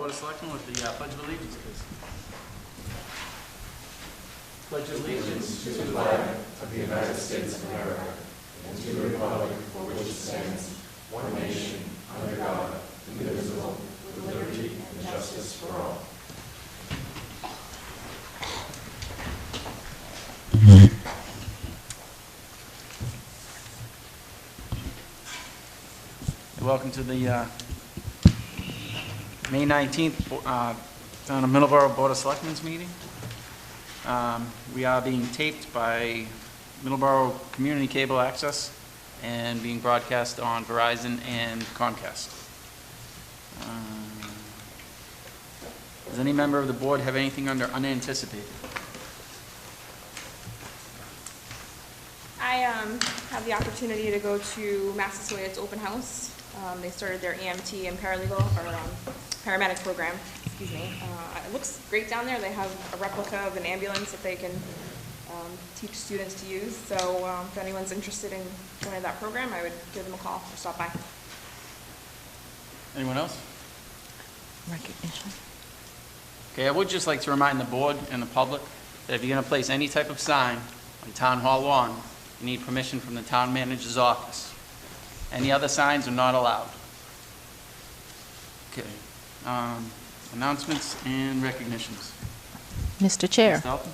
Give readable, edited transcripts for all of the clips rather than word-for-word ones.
Board of Selectmen with the Pledge of Allegiance, please. Pledge of Allegiance to the flag of the United States of America and to the republic for which it stands, one nation, under God, indivisible, with liberty and justice for all. Welcome to the May 19th town of Middleborough Board of Selectmen's meeting. We are being taped by Middleborough Community Cable Access and being broadcast on Verizon and Comcast. Does any member of the board have anything under unanticipated? I have the opportunity to go to Massasoit's open house. They started their EMT and paralegal or paramedic program. Excuse me. It looks great down there. They have a replica of an ambulance that they can teach students to use. So if anyone's interested in joining that program, I would give them a call or stop by. Anyone else? Recognition. Okay, I would just like to remind the board and the public that if you're going to place any type of sign on Town Hall lawn, you need permission from the town manager's office. Any other signs are not allowed. Okay. Announcements and recognitions. Mr. Chair, Ms. Dalton?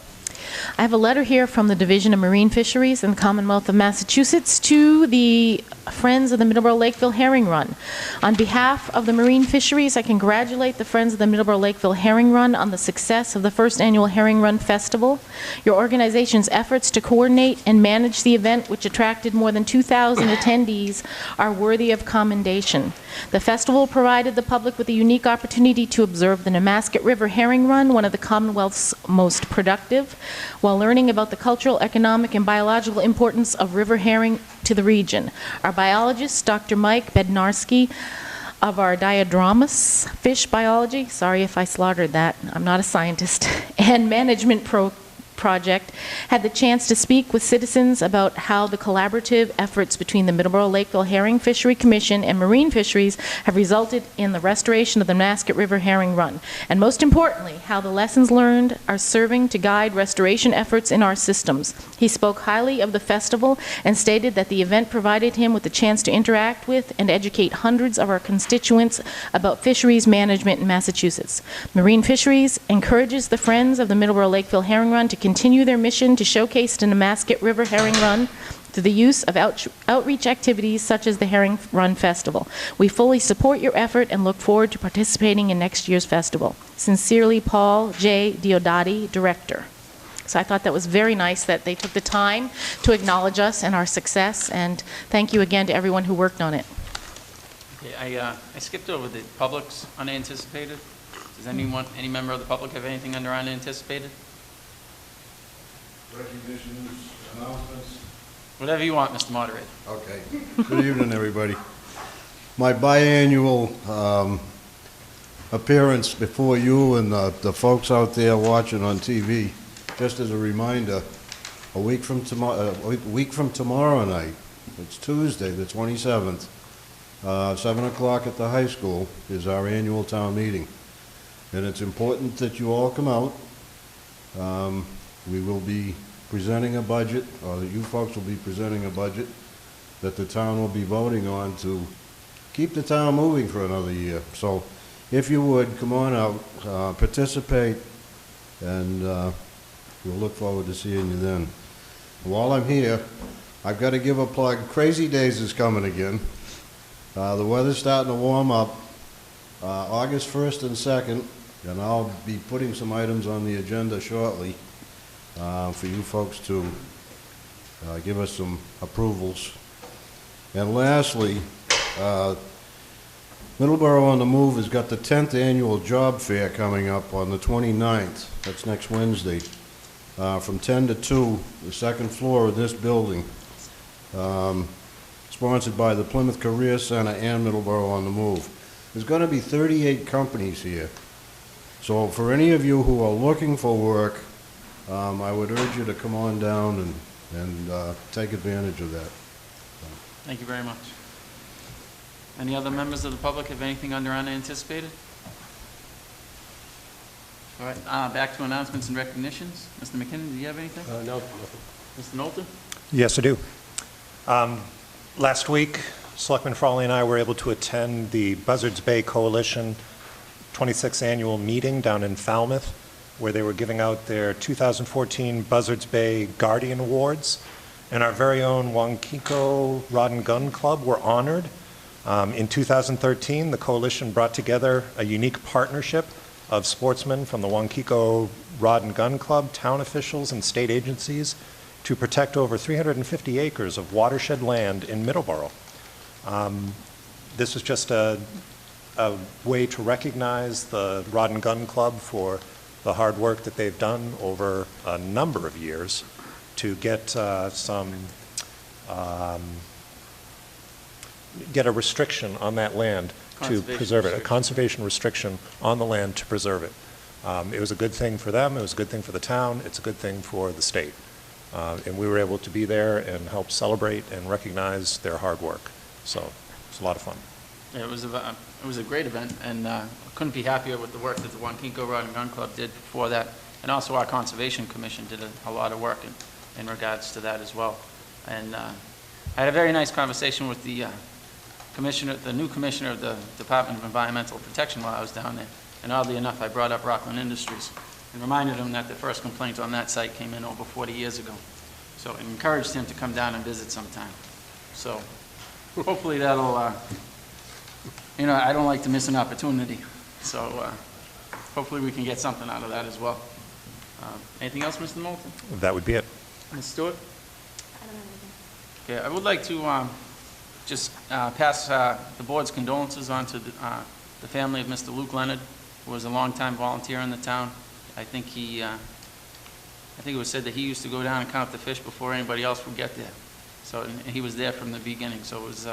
I have a letter here from the Division of Marine Fisheries in the Commonwealth of Massachusetts to the Friends of the Middleborough Lakeville Herring Run. On behalf of the Marine Fisheries, I congratulate the Friends of the Middleborough Lakeville Herring Run on the success of the first annual Herring Run Festival. Your organization's efforts to coordinate and manage the event, which attracted more than 2,000 attendees, are worthy of commendation. The festival provided the public with a unique opportunity to observe the Nemasket River Herring Run, one of the Commonwealth's most productive, while learning about the cultural, economic, and biological importance of river herring to the region. Our biologist, Dr. Mike Bednarski, of our Diodromus fish biology, sorry if I slaughtered that, I'm not a scientist, and management project, had the chance to speak with citizens about how the collaborative efforts between the Middleborough Lakeville Herring Fishery Commission and Marine Fisheries have resulted in the restoration of the Nemasket River Herring Run, and most importantly, how the lessons learned are serving to guide restoration efforts in our systems. He spoke highly of the festival and stated that the event provided him with the chance to interact with and educate hundreds of our constituents about fisheries management in Massachusetts. Marine Fisheries encourages the Friends of the Middleborough Lakeville Herring Run to continue their mission to showcase the Nemasket River Herring Run through the use of outreach activities such as the Herring Run Festival. We fully support your effort and look forward to participating in next year's festival. Sincerely, Paul J. Diodati, Director. So I thought that was very nice that they took the time to acknowledge us and our success, and thank you again to everyone who worked on it. Okay, I skipped over the public's unanticipated. Does any member of the public have anything under unanticipated? Recognitions, announcements. Whatever you want, Mr. Moderator. Okay. Good evening, everybody. My biannual appearance before you and the folks out there watching on TV, just as a reminder, a week from tomorrow night, it's Tuesday, the 27th, 7 o'clock at the high school is our annual town meeting. And it's important that you all come out. We will be presenting a budget, or you folks will be presenting a budget that the town will be voting on to keep the town moving for another year. So if you would, come on out, participate, and we'll look forward to seeing you then. While I'm here, I've got to give a plug. Crazy Days is coming again. The weather's starting to warm up. August 1st and 2nd, and I'll be putting some items on the agenda shortly for you folks to give us some approvals. And lastly, Middleborough on the Move has got the 10th annual job fair coming up on the 29th. That's next Wednesday, from 10 to 2, the second floor of this building, sponsored by the Plymouth Career Center and Middleborough on the Move. There's going to be 38 companies here. So for any of you who are looking for work, I would urge you to come on down and take advantage of that. Thank you very much. Any other members of the public have anything under unanticipated? All right, back to announcements and recognitions. Mr. McKinnon, do you have anything? No, nothing. Mr. Knowlton? Yes, I do. Last week, Selectman Frawley and I were able to attend the Buzzards Bay Coalition 26th annual meeting down in Falmouth, where they were giving out their 2014 Buzzards Bay Guardian Awards. And our very own Wankiko Rod and Gun Club were honored. In 2013, the coalition brought together a unique partnership of sportsmen from the Wankiko Rod and Gun Club, town officials, and state agencies to protect over 350 acres of watershed land in Middleborough. This was just a way to recognize the Rod and Gun Club for the hard work that they've done over a number of years to get get a restriction on that land to preserve it, a conservation restriction on the land to preserve it. It was a good thing for them, it was a good thing for the town, it's a good thing for the state. And we were able to be there and help celebrate and recognize their hard work. So it's a lot of fun. Yeah, it was a great event, and couldn't be happier with the work that the Wankiko Rod and Gun Club did before that. And also our Conservation Commission did a lot of work in regards to that as well. And I had a very nice conversation with the commissioner, the new commissioner of the Department of Environmental Protection while I was down there. And oddly enough, I brought up Rockland Industries and reminded him that the first complaint on that site came in over 40 years ago. So I encouraged him to come down and visit sometime. So hopefully that'll, I don't like to miss an opportunity. So hopefully we can get something out of that as well. Anything else, Mr. Moulton? That would be it. Ms. Stewart? I don't have anything. Okay, I would like to just pass the board's condolences on to the family of Mr. Luke Leonard, who was a longtime volunteer in the town. I think it was said that he used to go down and count the fish before anybody else would get there. So and he was there from the beginning. So it's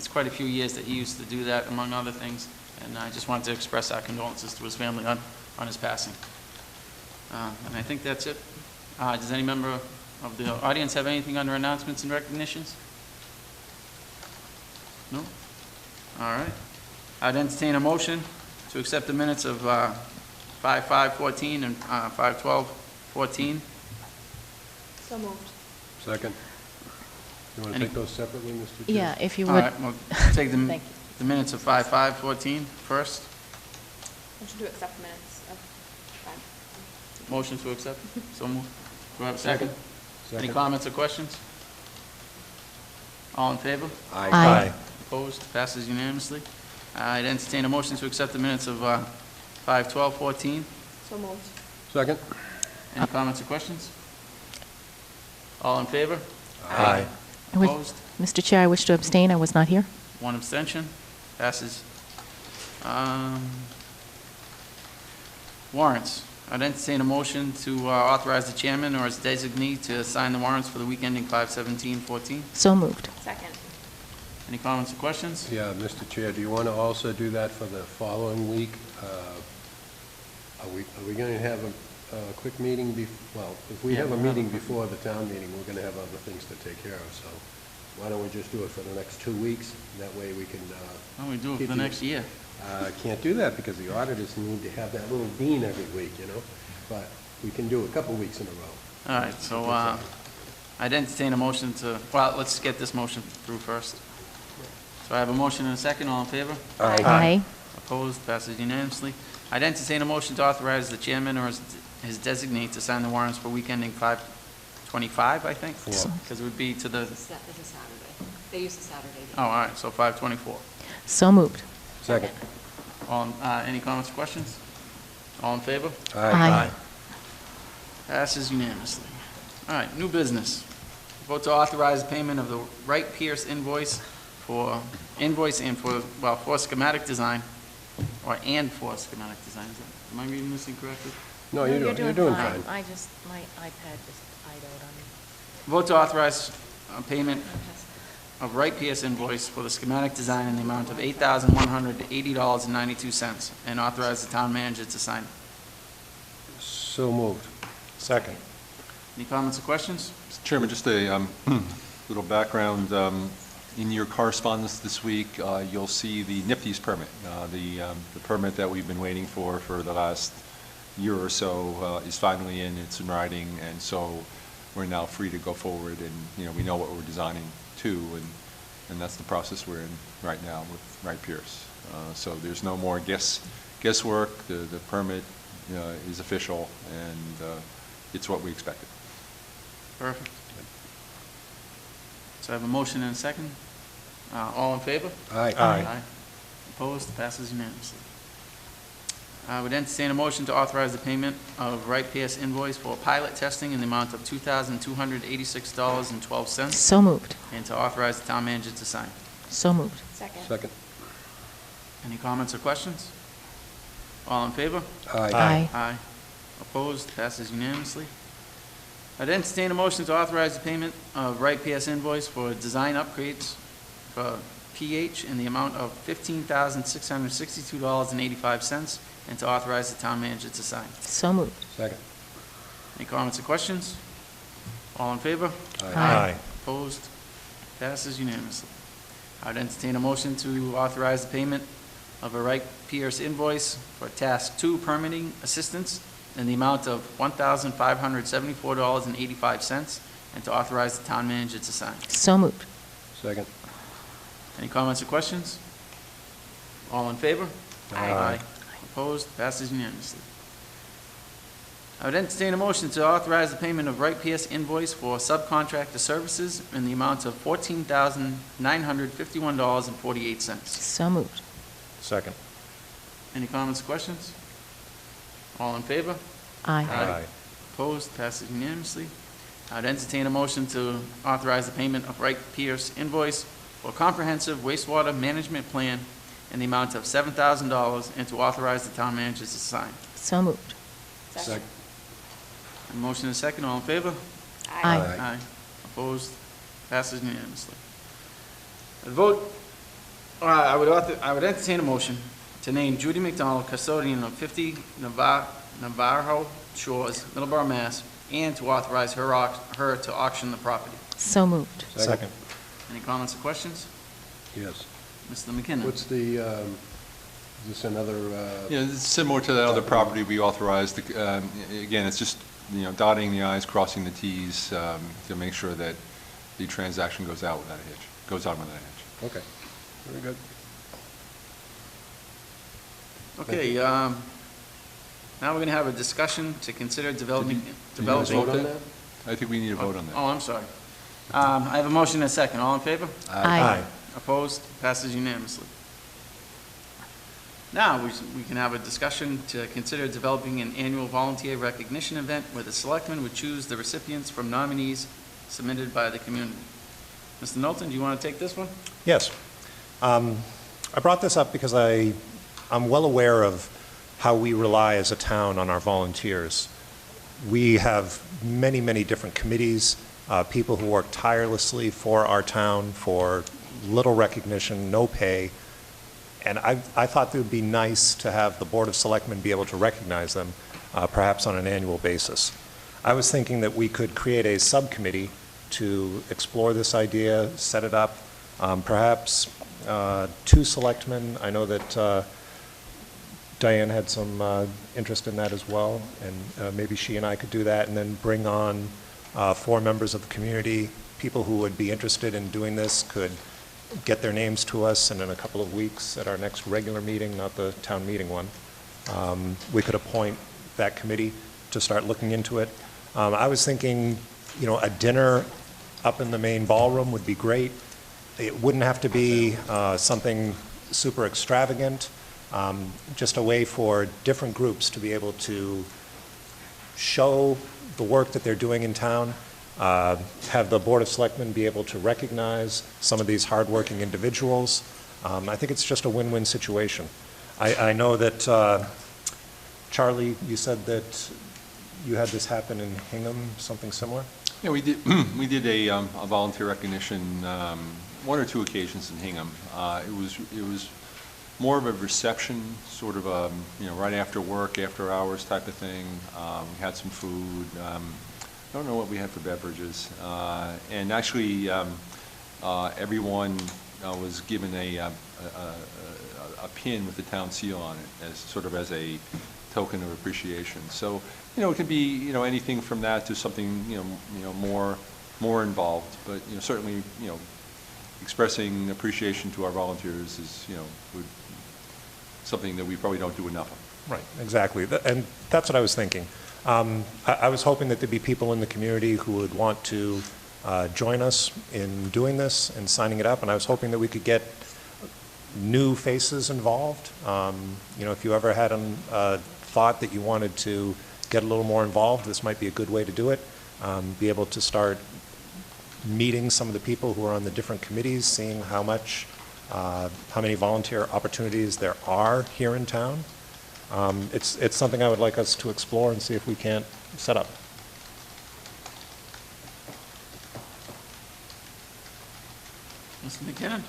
quite a few years that he used to do that, among other things. And I just wanted to express our condolences to his family on his passing. And I think that's it. Does any member of the audience have anything under announcements and recognitions? No? All right. I'd entertain a motion to accept the minutes of 5/5/14 and 5/12/14. So moved. Second. You want to take those separately, Mr. Chair? Yeah, if you All would. right, we'll take Thank you. the minutes of 5/5/14 first. Motion to accept the minutes of 5. Motion to accept. So moved. Do I have a second? Any Second. comments or questions? All in favor? Aye. Opposed? Passes unanimously. I'd entertain a motion to accept the minutes of 5/12/14. So moved. Second. Any comments or questions? All in favor? Aye. I would- Opposed? Mr. Chair, I wish to abstain. I was not here. One abstention. Passes. Warrants. I'd entertain a motion to authorize the chairman or his designee to sign the warrants for the week ending 5/17/14. So moved. Second. Any comments or questions? Yeah, Mr. Chair, do you want to also do that for the following week? Are we going to have a quick meeting well, if we Yeah, have a we'll have meeting a- before the town meeting, we're going to have other things to take care of, so why don't we just do it for the next 2 weeks? That way we can, Why don't we do it for keep the you- next year? can't do that because the auditors need to have that little bean every week, but we can do a couple weeks in a row. All right, so I'd entertain a motion to, well, let's get this motion through first. So I have a motion and a second. All in favor? Aye. Opposed? Passes unanimously. I'd entertain a motion to authorize the chairman or his designee to sign the warrants for week ending 5/25, I think? Because it would be to the, It's a Saturday. They use the Saturday. oh, all right, so 5/24. So moved. Second. Any comments or questions? All in favor? Aye. Passes unanimously. All right, new business. Vote to authorize payment of the Wright Pierce invoice for schematic design, and for schematic design. Am I reading this incorrectly? No, you're doing fine. I just, my iPad just died out on me. Vote to authorize payment of Wright Pierce invoice for the schematic design in the amount of $8,180.92, and authorize the town manager to sign. So moved. Second. Any comments or questions? Mr. Chairman, just a little background. In your correspondence this week, you'll see the NIPD's permit, the permit that we've been waiting for the last year or so is finally in, it's in writing, and so we're now free to go forward, and, you know, we know what we're designing to, and that's the process we're in right now with Wright Pierce. So there's no more guesswork. The permit is official, and it's what we expected. Perfect. So I have a motion and a second. All in favor? Aye. Opposed? Passes unanimously. I would entertain a motion to authorize the payment of Wright Pierce invoice for pilot testing in the amount of $2,286.12, So moved. and to authorize the town manager to sign. So moved. Second. Second. Any comments or questions? All in favor? Aye. Aye. Opposed? Passes unanimously. I'd entertain a motion to authorize the payment of Wright PS invoice for design upgrades for PH in the amount of $15,662.85, and to authorize the town manager to sign. So moved. Second. Any comments or questions? All in favor? Aye. Opposed? Passes unanimously. I'd entertain a motion to authorize the payment of a Wright Pierce invoice for Task 2 permitting assistance in the amount of $1,574.85, and to authorize the town manager to sign. So moved. Second. Any comments or questions? All in favor? Aye. Opposed? Passes unanimously. I would entertain a motion to authorize the payment of Wright Pierce invoice for subcontractor services in the amount of $14,951.48. So moved. Second. Any comments or questions? All in favor? Aye. Opposed? Passes unanimously. I'd entertain a motion to authorize the payment of Wright Pierce invoice for comprehensive wastewater management plan in the amount of $7,000, and to authorize the town manager to sign. So moved. Second. A motion and a second. All in favor? Aye. Aye. Opposed? Passes unanimously. The vote, I would entertain a motion to name Judy McDonald custodian of 50 Navarro Shores, Middleborough, Mass., and to authorize her to auction the property. So moved. Second. Any comments or questions? Yes. Mr. McKinnon? What's the, is this another, Yeah, it's similar to that other property we authorized. Again, it's just, you know, dotting the i's, crossing the t's, to make sure that the transaction goes on without a hitch. okay, very good. Okay, now we're going to have a discussion to consider developing. Did you guys vote on that? I think we need a vote on that. Oh, I'm sorry. I have a motion and a second. All in favor? Aye. Opposed? Passes unanimously. Now, we can have a discussion to consider developing an annual volunteer recognition event where the selectmen would choose the recipients from nominees submitted by the community. Mr. Knowlton, do you want to take this one? Yes. I brought this up because I'm well aware of how we rely as a town on our volunteers. We have many, many different committees, people who work tirelessly for our town for little recognition, no pay. And I thought it would be nice to have the Board of Selectmen be able to recognize them, perhaps on an annual basis. I was thinking that we could create a subcommittee to explore this idea, set it up, perhaps 2 selectmen. I know that Diane had some interest in that as well, and maybe she and I could do that, and then bring on 4 members of the community. People who would be interested in doing this could get their names to us, and in a couple of weeks at our next regular meeting, not the town meeting one, we could appoint that committee to start looking into it. I was thinking, you know, a dinner up in the main ballroom would be great. It wouldn't have to be something super extravagant, just a way for different groups to be able to show the work that they're doing in town, have the Board of Selectmen be able to recognize some of these hardworking individuals. I think it's just a win-win situation. I know that, Charlie, you said that you had this happen in Hingham, something similar? Yeah, we did, we did a volunteer recognition, 1 or 2 occasions in Hingham. It was more of a reception, sort of a, you know, right after work, after hours type of thing. We had some food. I don't know what we had for beverages. And actually, everyone was given a pin with the town seal on it, as sort of as a token of appreciation. So, it can be, anything from that to something, more involved, but, certainly, expressing appreciation to our volunteers is, something that we probably don't do enough of. Right, exactly. And that's what I was thinking. I was hoping that there'd be people in the community who would want to join us in doing this and signing it up, and I was hoping that we could get new faces involved. If you ever had a thought that you wanted to get a little more involved, this might be a good way to do it. Be able to start meeting some of the people who are on the different committees, seeing how many volunteer opportunities there are here in town. It's something I would like us to explore and see if we can't set up. Mr. McKinnon?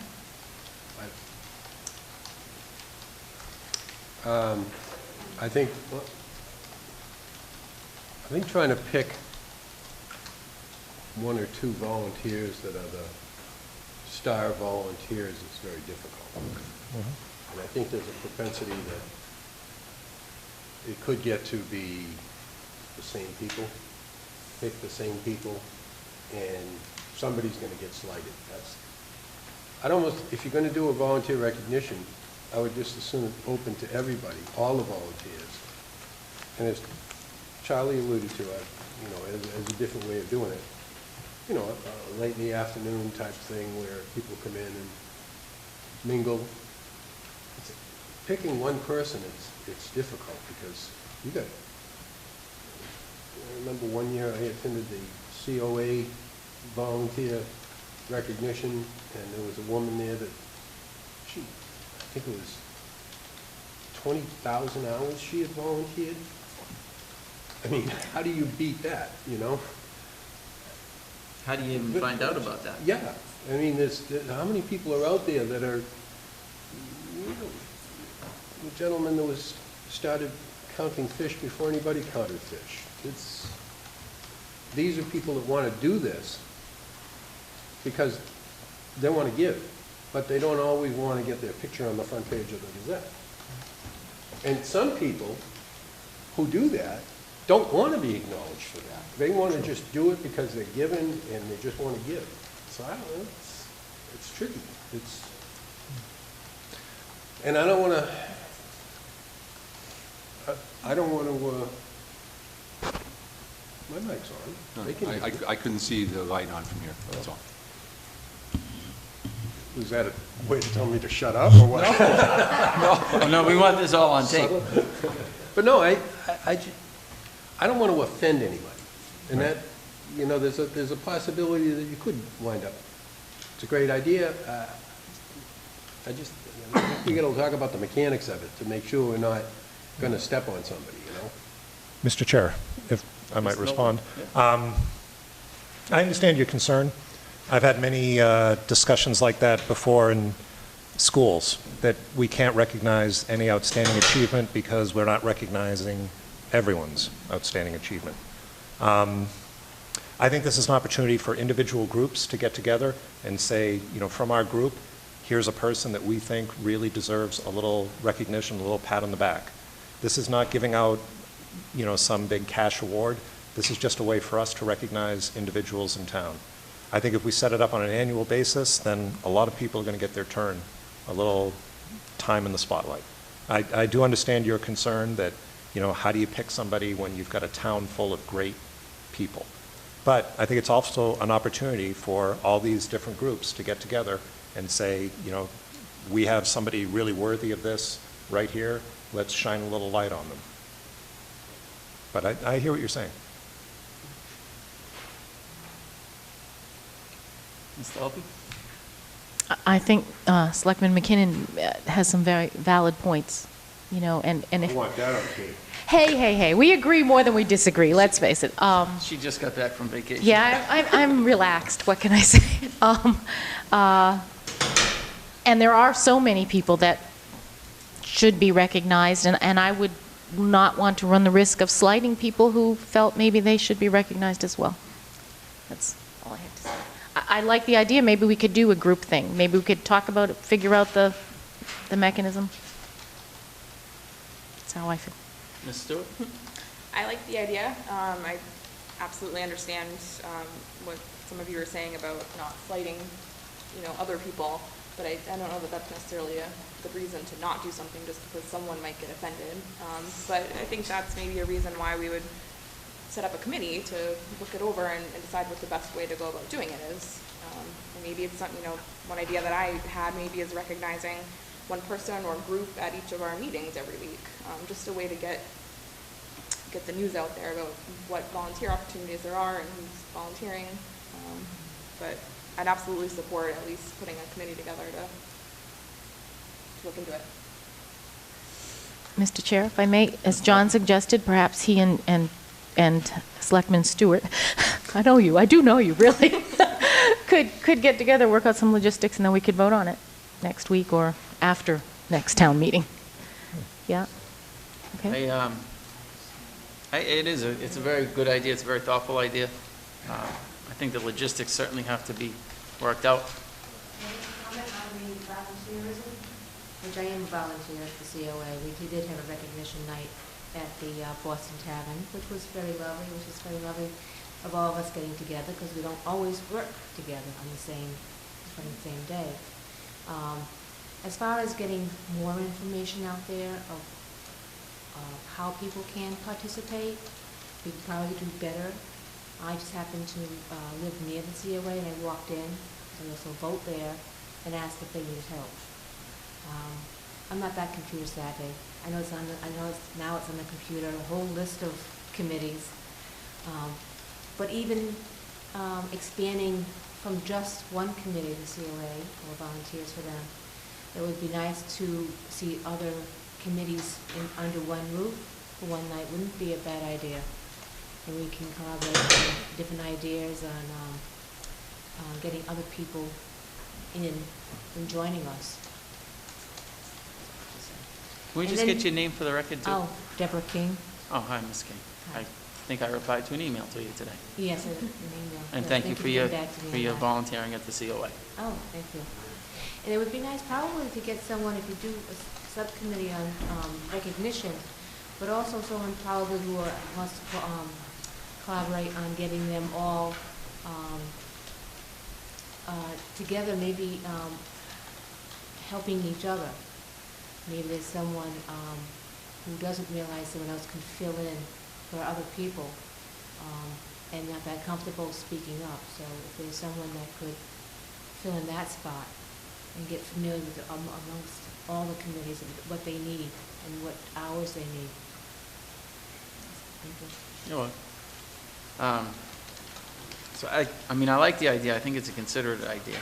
I think trying to pick one or two volunteers that are the star volunteers is very difficult. And I think there's a propensity that it could get to be the same people, pick the same people, and somebody's going to get slighted. If you're going to do a volunteer recognition, I would just as soon open to everybody, all the volunteers. And as Charlie alluded to, as a different way of doing it, a late in the afternoon type thing where people come in and mingle. Picking one person, it's difficult because I remember one year I attended the COA volunteer recognition, and there was a woman there that I think it was 20,000 hours she had volunteered. I mean, how do you beat that, How do you even find out about that? Yeah, I mean, how many people are out there that are, the gentleman that started counting fish before anybody counted fish. These are people that want to do this because they want to give, but they don't always want to get their picture on the front page of the Gazette. And some people who do that don't want to be acknowledged for that. They want to just do it because they're given and they just want to give. So I don't know, it's tricky. And I don't want to, my mic's on. They can hear you. I couldn't see the light on from here, that's all. Was that a way to tell me to shut up or what? No, we want this all on tape. But no, I don't want to offend anybody. And that, there's a possibility that you could wind up. It's a great idea. We got to talk about the mechanics of it to make sure we're not going to step on somebody, Mr. Chair, if I might respond. I understand your concern. I've had many discussions like that before in schools, that we can't recognize any outstanding achievement because we're not recognizing everyone's outstanding achievement. I think this is an opportunity for individual groups to get together and say, from our group, here's a person that we think really deserves a little recognition, a little pat on the back. This is not giving out, some big cash award. This is just a way for us to recognize individuals in town. I think if we set it up on an annual basis, then a lot of people are going to get their turn, a little time in the spotlight. I do understand your concern that, how do you pick somebody when you've got a town full of great people? But I think it's also an opportunity for all these different groups to get together and say, we have somebody really worthy of this right here. Let's shine a little light on them. But I hear what you're saying. Mr. Opie? I think Selectman McKinnon has some very valid points, and if... I want that on tape. Hey, we agree more than we disagree, let's face it. She just got back from vacation. Yeah, I'm relaxed, what can I say? And there are so many people that should be recognized, and I would not want to run the risk of slighting people who felt maybe they should be recognized as well. That's all I have to say. I like the idea, maybe we could do a group thing. Maybe we could talk about it, figure out the mechanism. That's how I feel. Ms. Stewart? I like the idea. I absolutely understand what some of you are saying about not slighting, other people, but I don't know that that's necessarily a good reason to not do something just because someone might get offended. But I think that's maybe a reason why we would set up a committee to look it over and decide what the best way to go about doing it is. And maybe it's something, one idea that I had maybe is recognizing one person or group at each of our meetings every week. Just a way to get the news out there about what volunteer opportunities there are and who's volunteering. But I'd absolutely support at least putting a committee together to look into it. Mr. Chair, if I may, as John suggested, perhaps he and Selectman Stewart, I know you, I do know you, really, could get together, work out some logistics, and then we could vote on it next week or after next town meeting. Yeah? Okay. It's a very good idea, it's a very thoughtful idea. I think the logistics certainly have to be worked out. Comment on the volunteerism, which I am a volunteer at the COA. We did have a recognition night at the Boston Tavern, which was very lovely, of all of us getting together, because we don't always work together on the same day. As far as getting more information out there of how people can participate, we could probably do better. I just happened to live near the COA, and I walked in, and also vote there, and asked if they needed help. I'm not that computer savvy. I know now it's on the computer, a whole list of committees. But even expanding from just one committee, the COA, or volunteers for them, it would be nice to see other committees under one roof for one night. Wouldn't be a bad idea. And we can collaborate on different ideas on getting other people in and joining us. Can we And just then- get your name for the record, too? Oh, Deborah King. Oh, hi, Ms. King. Hi. I think I replied to an email to you today. Yes, an email. And Yes, thank you for your getting back to me on that. volunteering at the COA. Oh, thank you. And it would be nice probably to get someone, if you do a subcommittee on recognition, but also someone probably who wants to collaborate on getting them all together, maybe helping each other. Maybe there's someone who doesn't realize someone else can fill in for other people and not that comfortable speaking up. So if there's someone that could fill in that spot and get familiar with amongst all the committees and what they need and what hours they need. Thank you. You know what? So I like the idea. I think it's a considerate idea.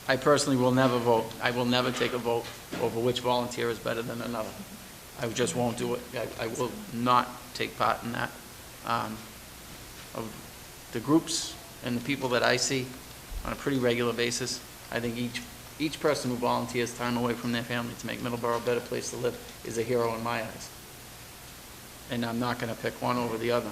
I personally will never vote. I will never take a vote over which volunteer is better than another. I just won't do it. I will not take part in that. Of the groups and the people that I see on a pretty regular basis, I think each person who volunteers time away from their family to make Middleborough a better place to live is a hero in my eyes. And I'm not going to pick one over the other.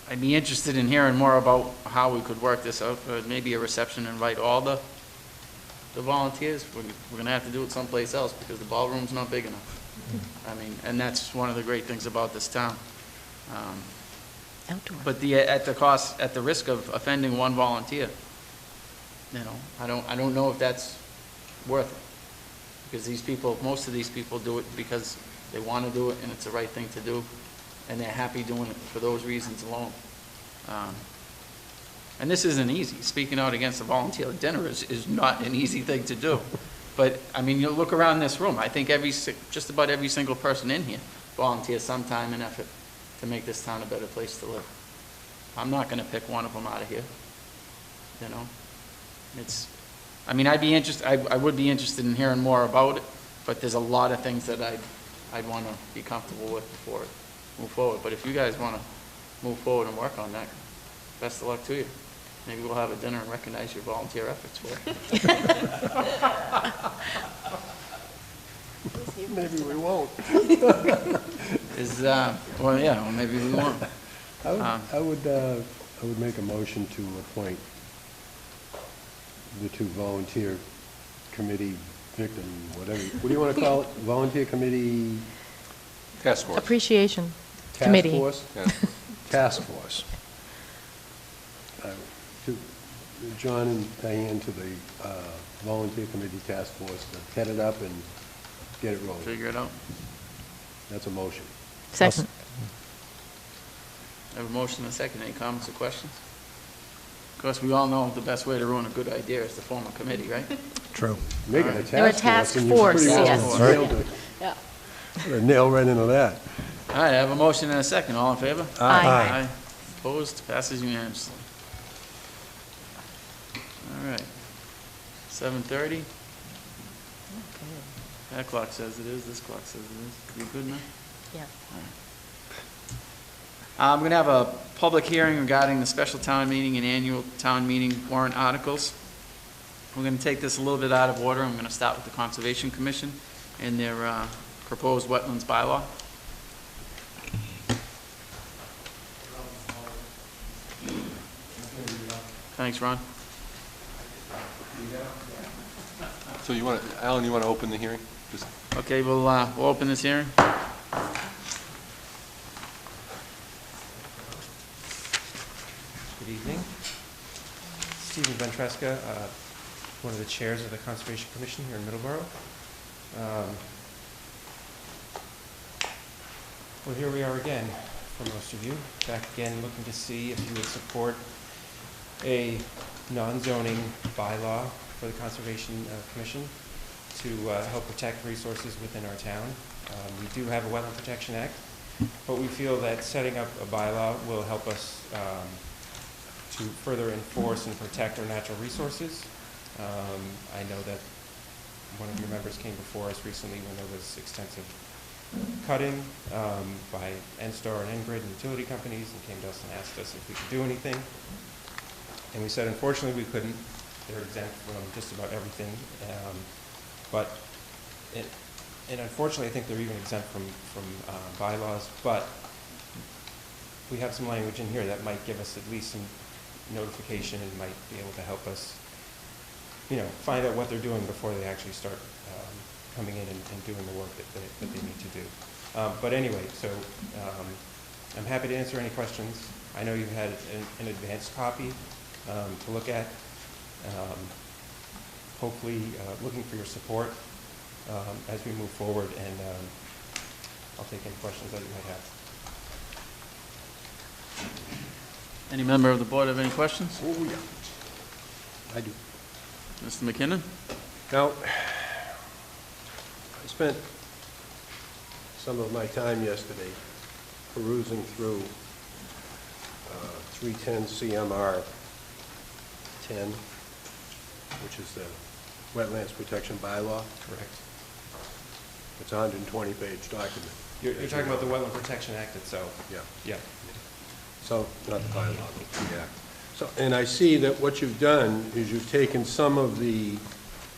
I'd be interested in hearing more about how we could work this out, maybe a reception and invite all the volunteers. We're going to have to do it someplace else because the ballroom's not big enough. I mean, and that's one of the great things about this town. Outdoor. But at the risk of offending one volunteer, I don't know if that's worth it. Because most of these people do it because they want to do it and it's the right thing to do, and they're happy doing it for those reasons alone. And this isn't easy. Speaking out against a volunteer dinner is not an easy thing to do. But, I mean, you look around this room, I think just about every single person in here volunteers some time and effort to make this town a better place to live. I'm not going to pick one of them out of here, I would be interested in hearing more about it, but there's a lot of things that I'd want to be comfortable with before it move forward. But if you guys want to move forward and work on that, best of luck to you. Maybe we'll have a dinner and recognize your volunteer efforts for it. Maybe we won't. Well, maybe we won't. I would make a motion to appoint the two volunteer committee victim, whatever, what do you want to call it? Volunteer committee Task force. Appreciation task Committee. force? Yeah. Task force. To John and Diane to the volunteer committee task force to head it up and get it rolling. Figure it out. That's a motion. Second. I have a motion and a second. Any comments or questions? Of course, we all know the best way to ruin a good idea is to form a committee, right? True. Make it a Alright. They're a task task force. and you pretty force, well yes. nailed it. Yeah. Put a nail right into that. All right, I have a motion and a second. All in favor? Aye. Opposed? Passes unanimously. All right. 7:30. That clock says it is, this clock says it is. You good now? Yeah. I'm going to have a public hearing regarding the special town meeting and annual town meeting warrant articles. We're going to take this a little bit out of order. I'm going to start with the Conservation Commission and their proposed wetlands bylaw. Thanks, Ron. So you want to, Alan, you want to open the hearing? Just Okay, we'll open this hearing. Good evening. Stephen Ventresca, one of the chairs of the Conservation Commission here in Middleborough. Well, here we are again for most of you, back again looking to see if you would support a non-zoning bylaw for the Conservation Commission to help protect resources within our town. We do have a Wetland Protection Act, but we feel that setting up a bylaw will help us to further enforce and protect our natural resources. I know that one of your members came before us recently when there was extensive cutting by NSTAR and NGRID and utility companies, and came to us and asked us if we could do anything. And we said, unfortunately, we couldn't. They're exempt from just about everything. And unfortunately, I think they're even exempt from bylaws, but we have some language in here that might give us at least some notification and might be able to help us, find out what they're doing before they actually start coming in and doing the work that they need to do. But anyway, so I'm happy to answer any questions. I know you've had an advanced copy to look at. Hopefully, looking for your support as we move forward, and I'll take any questions that you might have. Any member of the board have any questions? Oh, yeah. I do. Mr. McKinnon? Now, I spent some of my time yesterday perusing through 310 CMR 10, which is the Wetlands Protection Bylaw. Correct. It's a 120-page document. You're talking about the Wetland Protection Act itself? Yeah. Yeah. So, not the bylaw, but the act. So, and I see that what you've done is you've taken some of the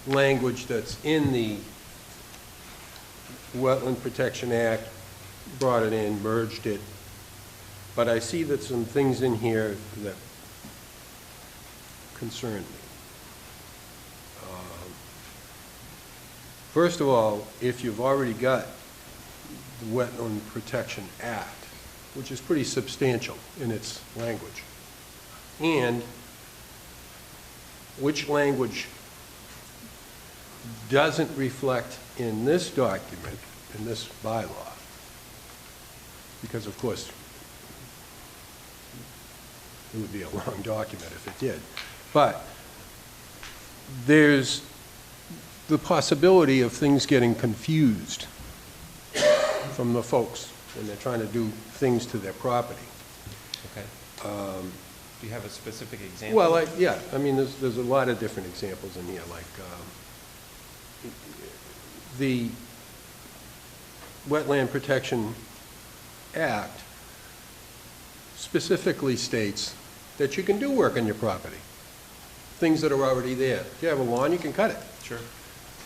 language that's in the Wetland Protection Act, brought it in, merged it, but I see that some things in here that concern me. First of all, if you've already got the Wetland Protection Act, which is pretty substantial in its language, and which language doesn't reflect in this document, in this bylaw, because of course it would be a long document if it did, but there's the possibility of things getting confused from the folks when they're trying to do things to their property. Okay. Do you have a specific example? Well, yeah, I mean, there's a lot of different examples in here, like the Wetland Protection Act specifically states that you can do work on your property, things that are already there. If you have a lawn, you can cut it. Sure.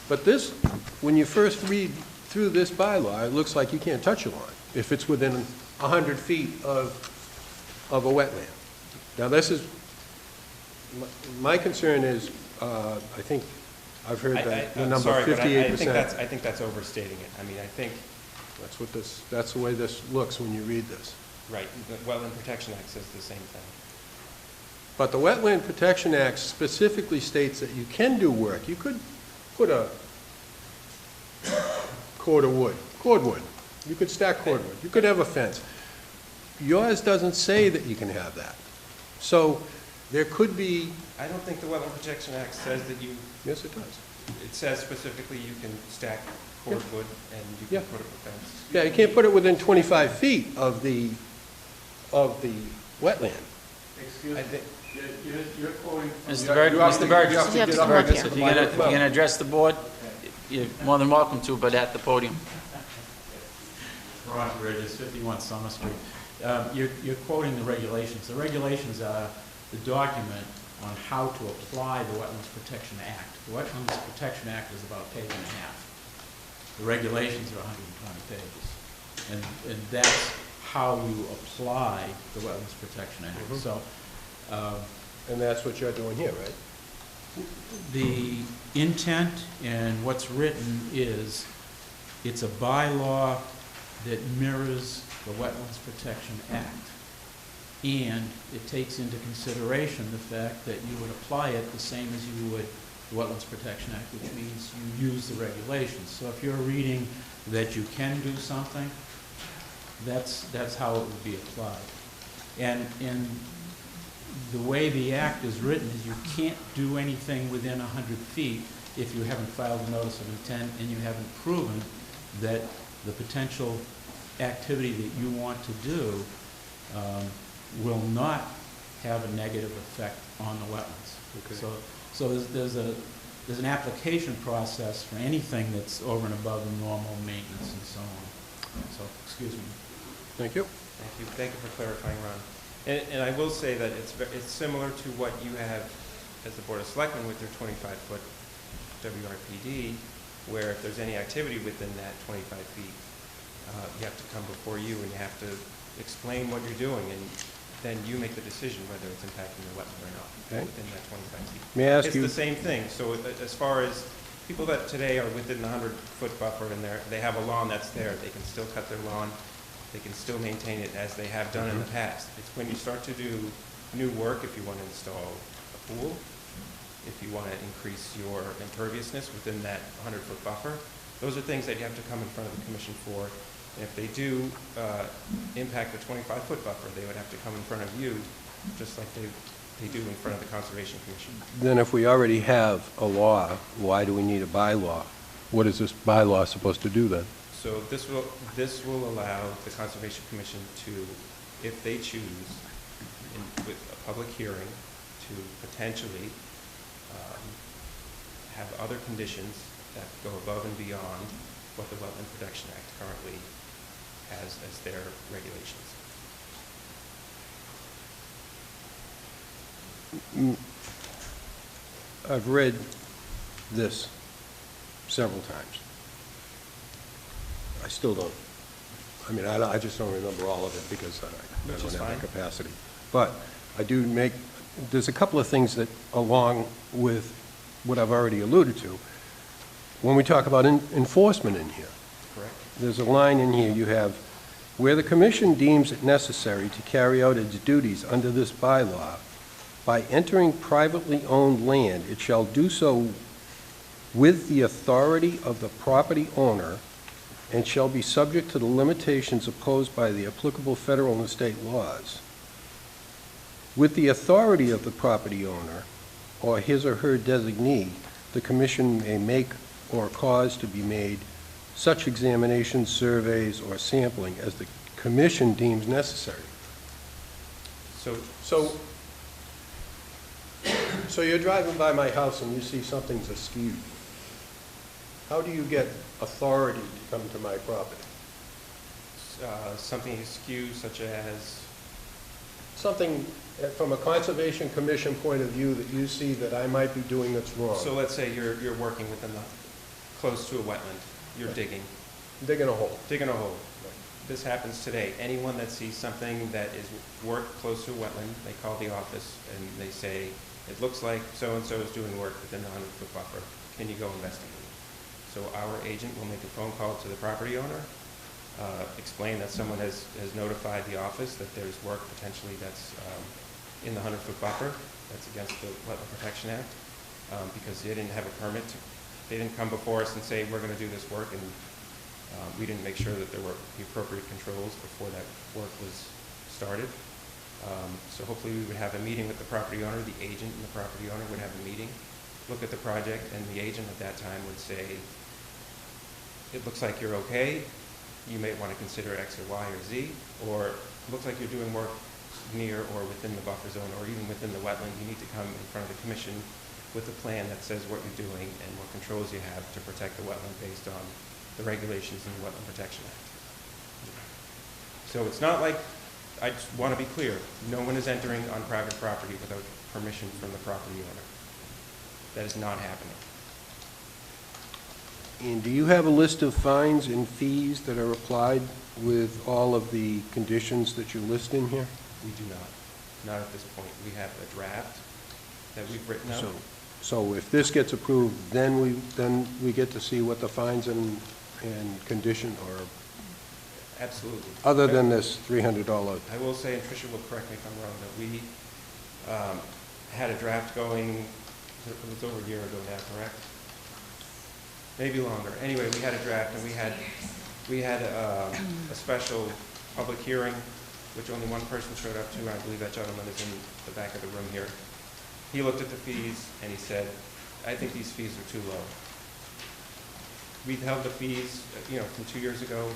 But this, when you first read through this bylaw, it looks like you can't touch a lawn if it's within 100 feet of a wetland. Now, this is, my concern is, I think I've heard the I'm number sorry, but 58%. I think that's overstating it. I mean, I think, That's the way this looks when you read this. right, the Wetland Protection Act says the same thing. But the Wetland Protection Act specifically states that you can do work. You could put a cordwood. You could stack cordwood. You could have a fence. Yours doesn't say that you can have that. So there could be, I don't think the Wetland Protection Act says that you, yes, it does. it says specifically you can stack cordwood and you Yeah. can put up a fence. Yeah, you can't put it within 25 feet of the wetland. I think, You're quoting. Mr. Burgess, Mr. Burgess, You have to Mr. get up Burgess, here. if you're gonna address the board, you're more than welcome to, but at the podium. Ron Bridges, 51 Summer Street. You're quoting the regulations. The regulations are the document on how to apply the Wetlands Protection Act. The Wetlands Protection Act is about a page and a half. The regulations are 120 pages. And that's how you apply the Wetlands Protection Act. Mhm. So And that's what you're doing here, right? the intent and what's written is, it's a bylaw that mirrors the Wetlands Protection Act. And it takes into consideration the fact that you would apply it the same as you would the Wetlands Protection Act, which means you use the regulations. So if you're reading that you can do something, that's how it would be applied. And the way the act is written is you can't do anything within 100 feet if you haven't filed a notice of intent and you haven't proven that the potential activity that you want to do will not have a negative effect on the wetlands. Okay. So there's an application process for anything that's over and above the normal maintenance and so on. So, excuse me. Thank you. thank you for clarifying, Ron. And I will say that it's similar to what you have as the Board of Selectmen with your 25-foot WRPD, where if there's any activity within that 25 feet, you have to come before you and you have to explain what you're doing, and then you make the decision whether it's impacting the wetland or not within that 25 feet. May I ask you? It's the same thing. So as far as people that today are within the 100-foot buffer and they have a lawn that's there, they can still cut their lawn, they can still maintain it as they have done in the past. It's when you start to do new work, if you want to install a pool, if you want to increase your imperviousness within that 100-foot buffer, those are things that you have to come in front of the commission for. And if they do impact the 25-foot buffer, they would have to come in front of you, just like they do in front of the Conservation Commission. Then if we already have a law, why do we need a bylaw? What is this bylaw supposed to do then? So this will allow the Conservation Commission to, if they choose, with a public hearing, to potentially have other conditions that go above and beyond what the Wetland Protection Act currently has as their regulations. I've read this several times. I still don't. I mean, I just don't remember all of it because I don't have the capacity. But I do there's a couple of things that, along with what I've already alluded to, when we talk about enforcement in here. Correct. There's a line in here, you have, where the commission deems it necessary to carry out its duties under this bylaw, by entering privately owned land, it shall do so with the authority of the property owner and shall be subject to the limitations imposed by the applicable federal and state laws. With the authority of the property owner or his or her designee, the commission may make or cause to be made such examinations, surveys, or sampling as the commission deems necessary. So you're driving by my house and you see something's askew. How do you get authority to come to my property? Something askew such as? Something from a Conservation Commission point of view that you see that I might be doing that's wrong. So let's say you're working within close to a wetland. You're digging. Digging a hole. Digging a hole. This happens today. Anyone that sees something that is work close to a wetland, they call the office and they say, it looks like so-and-so is doing work within the 100-foot buffer. can you go investigate? So our agent will make a phone call to the property owner, explain that someone has notified the office that there's work potentially that's in the 100-foot buffer, that's against the Wetland Protection Act, because they didn't have a permit. They didn't come before us and say, we're going to do this work, and we didn't make sure that there were the appropriate controls before that work was started. So hopefully we would have a meeting with the property owner, the agent and the property owner would have a meeting, look at the project, and the agent at that time would say, it looks like you're okay, you may want to consider X or Y or Z, or it looks like you're doing work near or within the buffer zone or even within the wetland. You need to come in front of the commission with a plan that says what you're doing and what controls you have to protect the wetland based on the regulations in the Wetland Protection Act. So it's not like, I just want to be clear, no one is entering on private property without permission from the property owner. That is not happening. And do you have a list of fines and fees that are applied with all of the conditions that you list in here? We do not at this point. We have a draft that we've written out. So if this gets approved, then we get to see what the fines and condition are, Absolutely. other than this $300. I will say, and Tricia will correct me if I'm wrong, that we had a draft going, it was over a year ago now, correct? Maybe longer. Anyway, we had a draft, and we had a special public hearing, which only one person showed up to, and I believe that gentleman is in the back of the room here. He looked at the fees, and he said, I think these fees are too low. We've held the fees, from 2 years ago.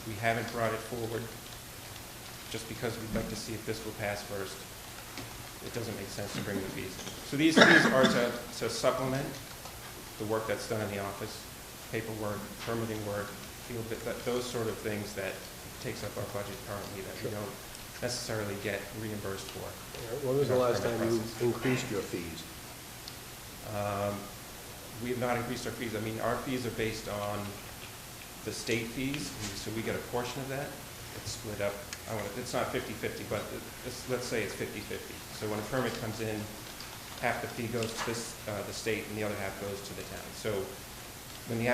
We haven't brought it forward just because we'd like to see if this will pass first. It doesn't make sense to bring the fees. So these fees are to supplement the work that's done in the office, paperwork, permitting work, those sort of things that takes up our budget currently that we don't necessarily get reimbursed for. When was the last time you increased your fees? We have not increased our fees. I mean, our fees are based on the state fees, so we get a portion of that. It's split up. It's not 50-50, but let's say it's 50-50. So when a permit comes in, half the fee goes to the state and the other half goes to the town. So when the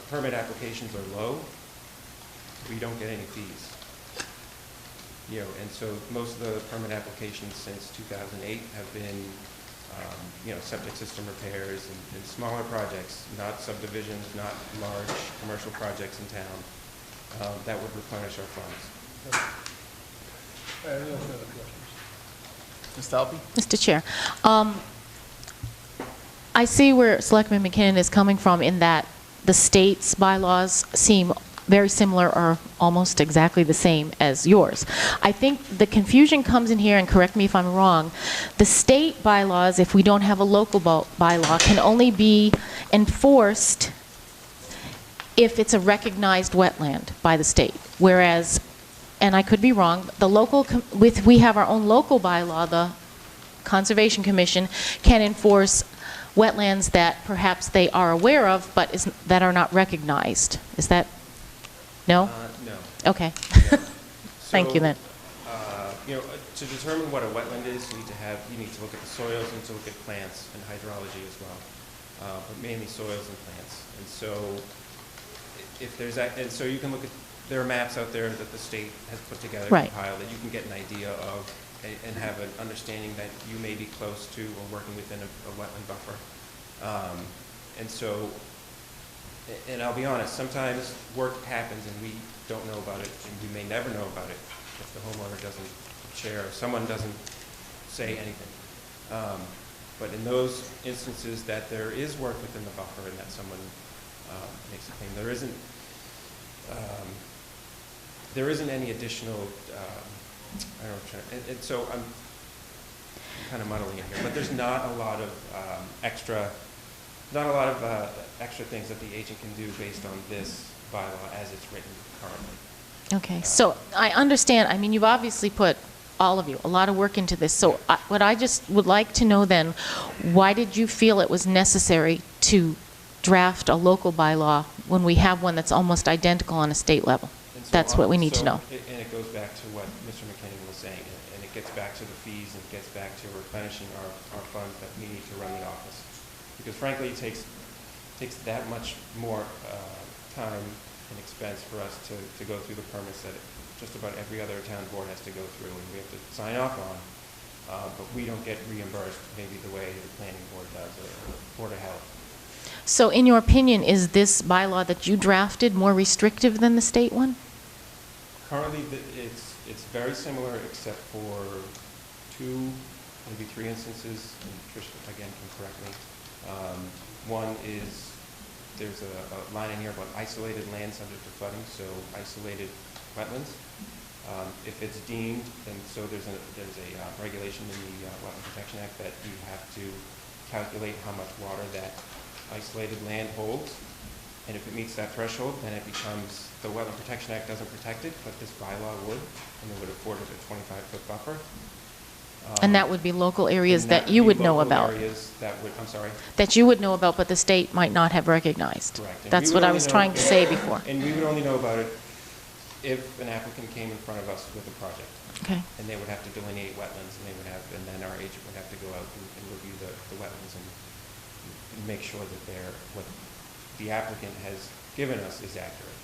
permit applications are low, we don't get any fees. And so most of the permit applications since 2008 have been septic system repairs and smaller projects, not subdivisions, not large commercial projects in town, that would replenish our funds. I have no further questions. Mr. Alpe? Mr. Chair, I see where Selectman McKinnon is coming from in that the state's bylaws seem very similar or almost exactly the same as yours. I think the confusion comes in here, and correct me if I'm wrong, the state bylaws, if we don't have a local bylaw, can only be enforced if it's a recognized wetland by the state, whereas, and I could be wrong, the local, we have our own local bylaw, the Conservation Commission can enforce wetlands that perhaps they are aware of, but that are not recognized. Is that, no? No. Okay. No. Thank you then. To determine what a wetland is, you need to look at the soils, you need to look at plants and hydrology as well, but mainly soils and plants. And so, so you can look at, there are maps out there that the state has put together, compiled, that you can get an idea of and have an understanding that you may be close to or working within a wetland buffer. And so, and I'll be honest, sometimes work happens and we don't know about it, and we may never know about it if the homeowner doesn't share, or someone doesn't say anything. But in those instances that there is work within the buffer and that someone makes a claim, there isn't any additional, I don't know, and so I'm kind of muddling it here, but there's not a lot of extra things that the agent can do based on this bylaw as it's written currently. Okay, so I understand, I mean, you've obviously put, all of you, a lot of work into this. So what I just would like to know then, why did you feel it was necessary to draft a local bylaw when we have one that's almost identical on a state level? So that's what we need to know. And it goes back to what Mr. McKinnon was saying, and it gets back to the fees, and it gets back to replenishing our funds that we need to run the office. Because frankly, it takes that much more time and expense for us to go through the permits that just about every other town board has to go through, and we have to sign off on. But we don't get reimbursed maybe the way the planning board does, or the Board of Health. So in your opinion, is this bylaw that you drafted more restrictive than the state one? Currently, it's very similar except for 2, maybe 3 instances, and Trish, again, can correct me. One is, there's a line in here about isolated land subject to flooding, so isolated wetlands. If it's deemed, and so there's a regulation in the Wetland Protection Act that you have to calculate how much water that isolated land holds, and if it meets that threshold, then it becomes, the Wetland Protection Act doesn't protect it, but this bylaw would, and it would afford it a 25-foot buffer. And that would be local areas that you would know about? Areas that would, I'm sorry? That you would know about, but the state might not have recognized? Correct. And That's what I was trying to say before. And we would only know about it if an applicant came in front of us with a project. Okay. And they would have to delineate wetlands, and and then our agent would have to go out and review the wetlands and make sure that what the applicant has given us is accurate.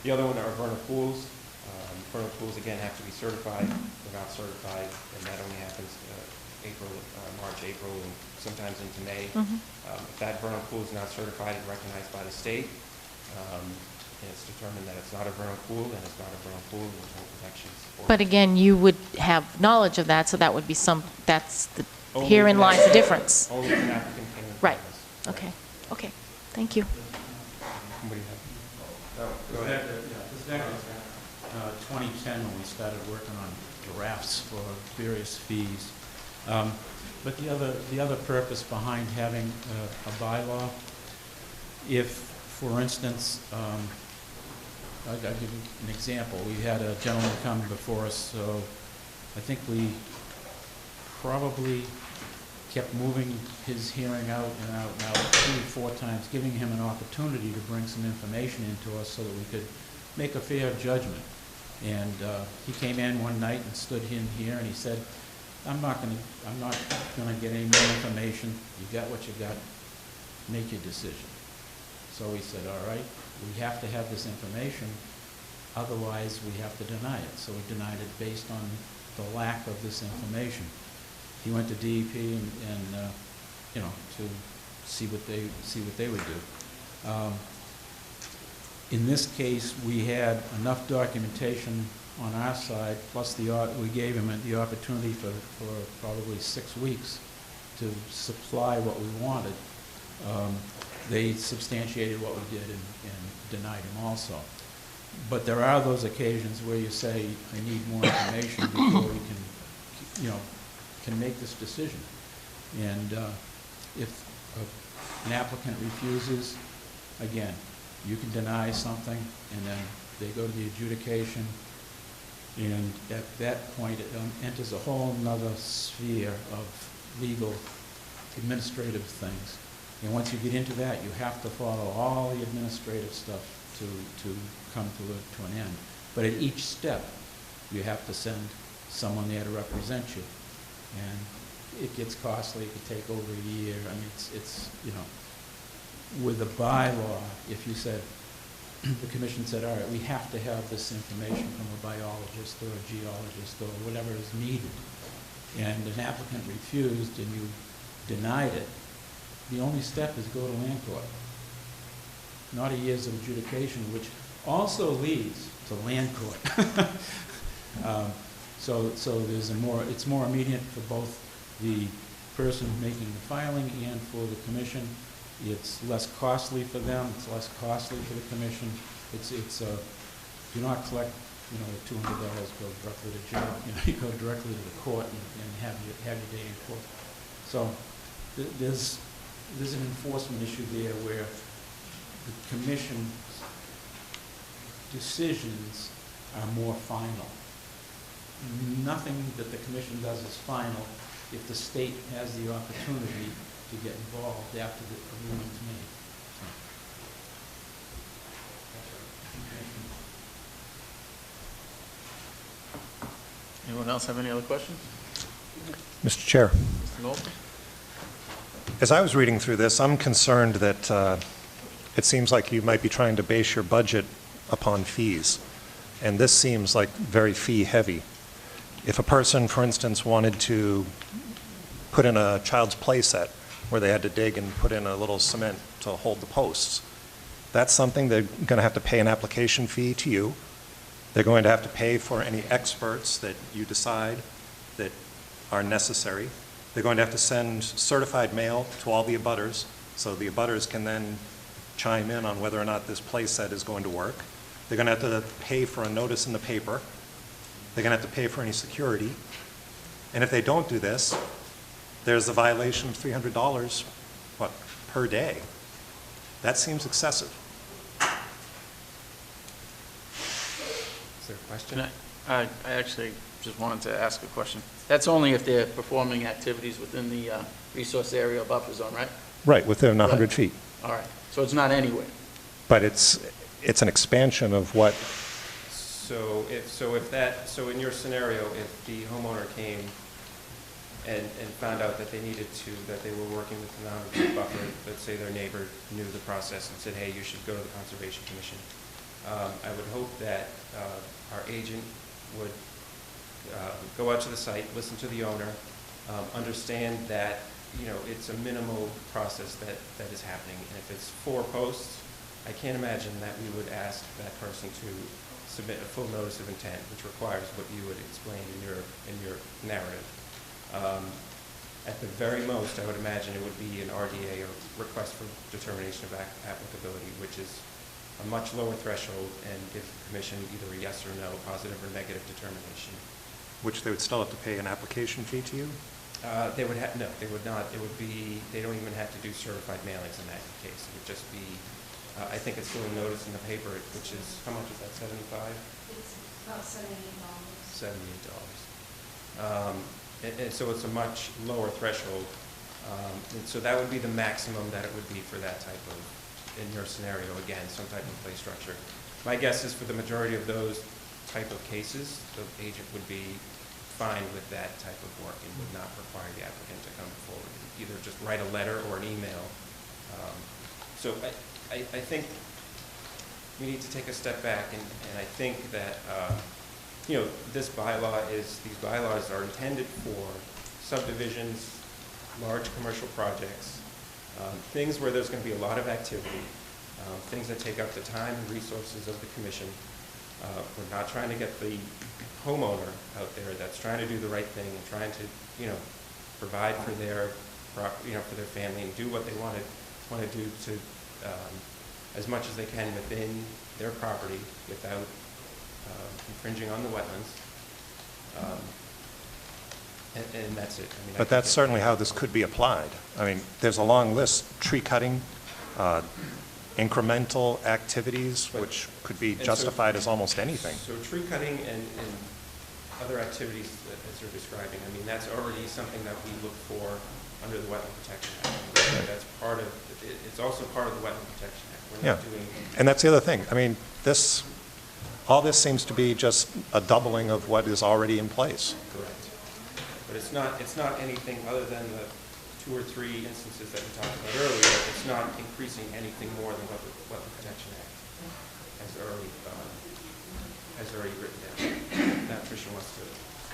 The other one are vernal pools. Vernal pools, again, have to be certified. They're not certified, and that only happens March, April, and sometimes into May. If that vernal pool is not certified and recognized by the state, and it's determined that it's not a vernal pool, then it's not a vernal pool, and there's no protections. But again, you would have knowledge of that, so that would be herein lies the difference. Only if an applicant came in Right. front of us. Okay. Okay. Thank you. Somebody have? Go ahead. This back in 2010, when we started working on drafts for various fees. But the other purpose behind having a bylaw, if, for instance, I'll give you an example. We had a gentleman come before us, so I think we probably kept moving his hearing out and out and out 3 or 4 times, giving him an opportunity to bring some information into us so that we could make a fair judgment. And he came in one night and stood in here and he said, I'm not gonna get any more information. You got what you got. Make your decision. So we said, all right, we have to have this information, otherwise we have to deny it. So we denied it based on the lack of this information. He went to DEP and to see what they would do. In this case, we had enough documentation on our side, plus we gave him the opportunity for probably 6 weeks to supply what we wanted. They substantiated what we did and denied him also. But there are those occasions where you say, I need more information before we can make this decision. And if an applicant refuses, again, you can deny something, and then they go to the adjudication, and at that point, it enters a whole nother sphere of legal, administrative things. And once you get into that, you have to follow all the administrative stuff to come to an end. But at each step, you have to send someone there to represent you. And it gets costly, it could take over a year. I mean, it's with a bylaw, if you said, the commission said, all right, we have to have this information from a biologist or a geologist or whatever is needed, and an applicant refused and you denied it, the only step is go to land court. Not a year's of adjudication, which also leads to land court. So it's more immediate for both the person making the filing and for the commission. It's less costly for them. It's less costly for the commission. Do not collect, $200, go directly to jail. You go directly to the court and have your day in court. So there's an enforcement issue there where the commission's decisions are more final. Nothing that the commission does is final if the state has the opportunity to get involved after the ruling's made. Anyone else have any other questions? Mr. Chair. Mr. Knowlton? As I was reading through this, I'm concerned that it seems like you might be trying to base your budget upon fees, and this seems like very fee-heavy. If a person, for instance, wanted to put in a child's play set where they had to dig and put in a little cement to hold the posts, that's something they're going to have to pay an application fee to you. They're going to have to pay for any experts that you decide that are necessary. They're going to have to send certified mail to all the abutters, so the abutters can then chime in on whether or not this play set is going to work. They're going to have to pay for a notice in the paper. They're going to have to pay for any security. And if they don't do this, there's a violation of $300, what, per day. That seems excessive. Is there a question? I actually just wanted to ask a question. That's only if they're performing activities within the resource area or buffer zone, right? Right, within 100 Right. feet. All right, so it's not anywhere. But it's an expansion of what, So in your scenario, if the homeowner came and found out that that they were working with the 100-foot buffer, let's say their neighbor knew the process and said, hey, you should go to the Conservation Commission. I would hope that our agent would go out to the site, listen to the owner, understand that, it's a minimal process that is happening. And if it's 4 posts, I can't imagine that we would ask that person to submit a full notice of intent, which requires what you would explain in your narrative. At the very most, I would imagine it would be an RDA, or request for determination of applicability, which is a much lower threshold and give the commission either a yes or no, positive or negative determination. which they would still have to pay an application fee to you? They would have, no, they would not. It would be, they don't even have to do certified mailings in that case. It would just be, I think it's still a notice in the paper, which is, how much is that, $75? It's about $78. $78. And so it's a much lower threshold. And so that would be the maximum that it would be for that type of, in your scenario, again, some type of play structure. My guess is for the majority of those type of cases, the agent would be fine with that type of work and would not require the applicant to come forward, either just write a letter or an email. So I think we need to take a step back, and I think that these bylaws are intended for subdivisions, large commercial projects, things where there's going to be a lot of activity, things that take up the time and resources of the commission. We're not trying to get the homeowner out there that's trying to do the right thing and trying to, provide for their, for their family and do what they want to do to, as much as they can within their property without infringing on the wetlands. And that's it. I mean, But that's certainly how this could be applied. I mean, there's a long list: tree cutting, incremental activities, which could be justified as almost anything. So tree cutting and other activities as you're describing, I mean, that's already something that we look for under the Wetland Protection Act. That's part of, it's also part of the Wetland Protection Act. We're not doing. And that's the other thing. I mean, all this seems to be just a doubling of what is already in place. Correct. But it's not anything other than the 2 or 3 instances that we talked about earlier. It's not increasing anything more than what the Wetland Protection Act has already written down. Now, Tricia wants to.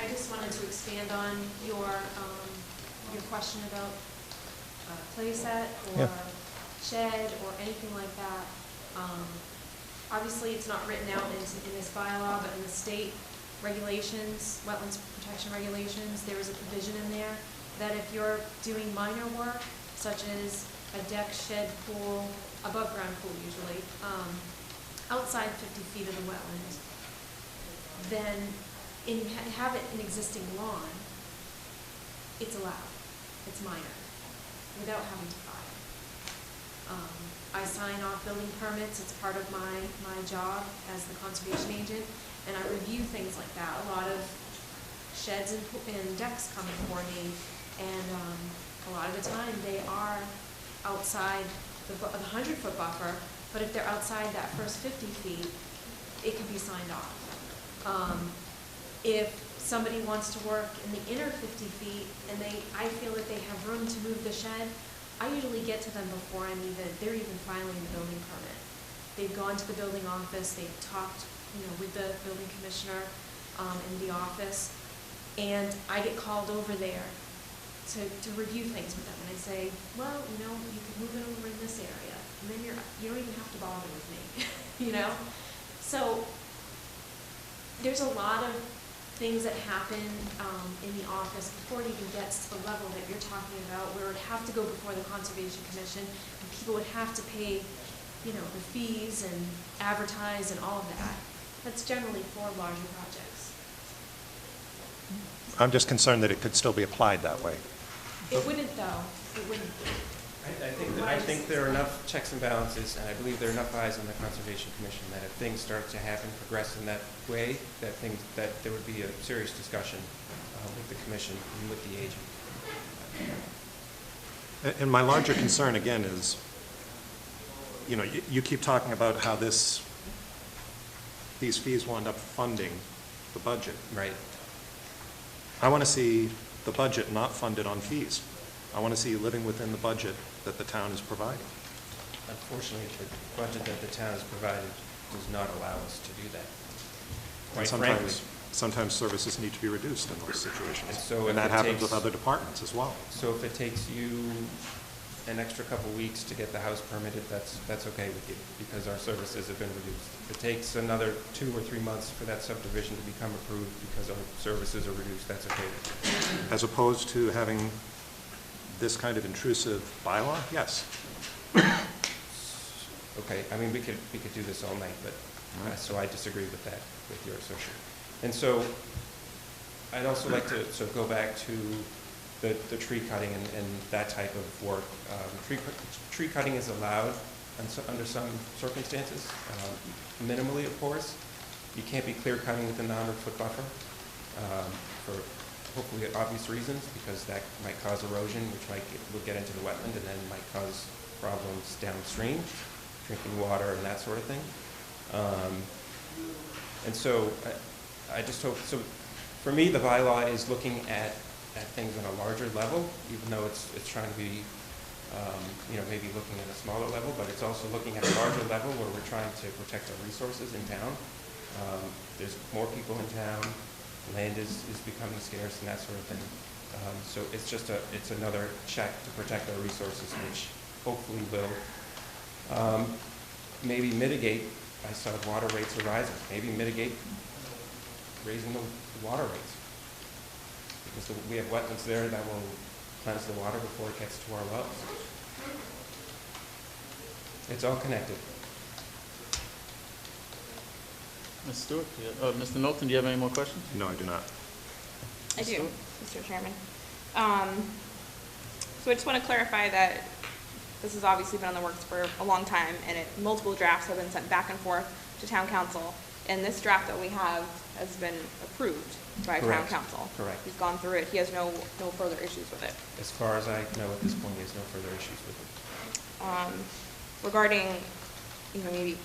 I just wanted to expand on your question about play set or shed or anything like that. Obviously, it's not written out in this bylaw, but in the state regulations, wetlands protection regulations, there is a provision in there that if you're doing minor work, such as a deck, shed, pool, above ground pool usually, outside 50 feet of the wetland, then have it in existing lawn, it's allowed. It's minor, without having to file. I sign off building permits. It's part of my job as the conservation agent, and I review things like that. A lot of sheds and decks come before me, and a lot of the time they are outside the 100-foot buffer, but if they're outside that first 50 feet, it can be signed off. If somebody wants to work in the inner 50 feet and I feel that they have room to move the shed, I usually get to them before they're even filing the building permit. They've gone to the building office, they've talked, with the building commissioner, in the office, and I get called over there to review things with them, and I say, well, you could move it over in this area, and then you don't even have to bother with me, So, there's a lot of things that happen in the office before it even gets to the level that you're talking about, where it would have to go before the Conservation Commission, and people would have to pay, the fees and advertise and all of that. That's generally for larger projects. I'm just concerned that it could still be applied that way. It wouldn't, though. It wouldn't. I think there are enough checks and balances, and I believe there are enough eyes on the Conservation Commission that if things start to happen, progress in that way, that there would be a serious discussion with the commission and with the agent. And my larger concern, again, is, you keep talking about how these fees will end up funding the budget. Right. I want to see the budget not funded on fees. I want to see you living within the budget that the town is providing. Unfortunately, the budget that the town has provided does not allow us to do that. And Quite frankly. sometimes services need to be reduced in those situations. And that happens with other departments as well. So if it takes you an extra couple weeks to get the house permitted, that's okay with you, because our services have been reduced. If it takes another 2 or 3 months for that subdivision to become approved because our services are reduced, that's okay with you. As opposed to having this kind of intrusive bylaw, yes. Okay, I mean, we could do this all night, but, so I disagree with that, with your assertion. And so, I'd also like to go back to the tree cutting and that type of work. Tree cutting is allowed under some circumstances, minimally, of course. You can't be clear cutting within the 100-foot buffer for hopefully obvious reasons, because that might cause erosion, which will get into the wetland and then might cause problems downstream, drinking water and that sort of thing. And so I just hope, so for me, the bylaw is looking at things on a larger level, even though it's trying to be, maybe looking at a smaller level, but it's also looking at a larger level where we're trying to protect our resources in town. There's more people in town, land is becoming scarce and that sort of thing. So it's another check to protect our resources, which hopefully will maybe mitigate, I saw water rates are rising, maybe mitigate raising the water rates. Because we have wetlands there that will cleanse the water before it gets to our wells. It's all connected. Ms. Stewart, Mr. Knowlton, do you have any more questions? No, I do not. I do, Mr. Chairman. So I just want to clarify that this has obviously been on the works for a long time, and multiple drafts have been sent back and forth to town council, and this draft that we have has been approved by town council. Correct. He's gone through it. He has no further issues with it. As far as I know at this point, he has no further issues with it. Regarding, maybe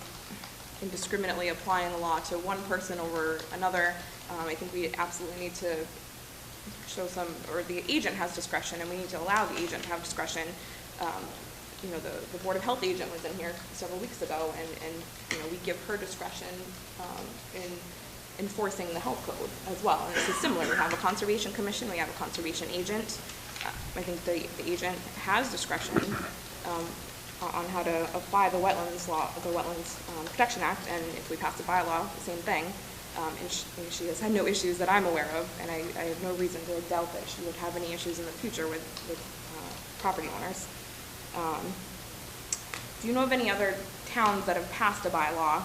indiscriminately applying the law to one person over another, I think we absolutely need to show or the agent has discretion, and we need to allow the agent to have discretion. The Board of Health agent was in here several weeks ago, and we give her discretion in enforcing the health code as well. And this is similar. We have a conservation commission, we have a conservation agent. I think the agent has discretion on how to apply the wetlands law, the Wetlands Protection Act, and if we pass the bylaw, the same thing. And she has had no issues that I'm aware of, and I have no reason to doubt that she would have any issues in the future with property owners. Do you know of any other towns that have passed a bylaw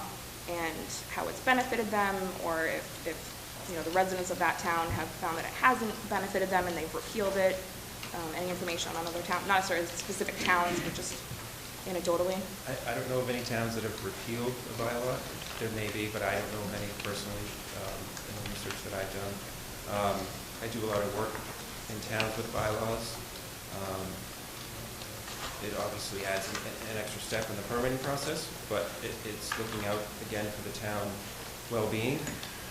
and how it's benefited them, or if the residents of that town have found that it hasn't benefited them and they've repealed it? Any information on other towns, not necessarily specific towns, but just anecdotally? I don't know of any towns that have repealed a bylaw. There may be, but I don't know of any personally in the research that I've done. I do a lot of work in towns with bylaws. It obviously adds an extra step in the permitting process, but it's looking out, again, for the town well-being.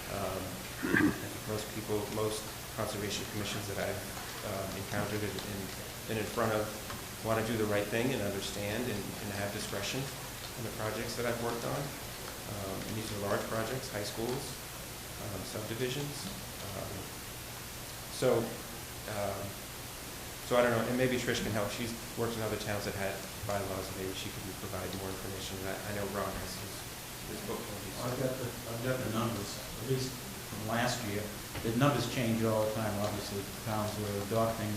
I think most conservation commissions that I've encountered and been in front of want to do the right thing and understand and have discretion in the projects that I've worked on. And these are large projects, high schools, subdivisions. So I don't know, and maybe Trish can help. She's worked in other towns that had bylaws, and maybe she could provide more information. I know Ron has his book. I've got the numbers, at least from last year. The numbers change all the time, obviously, towns are adopting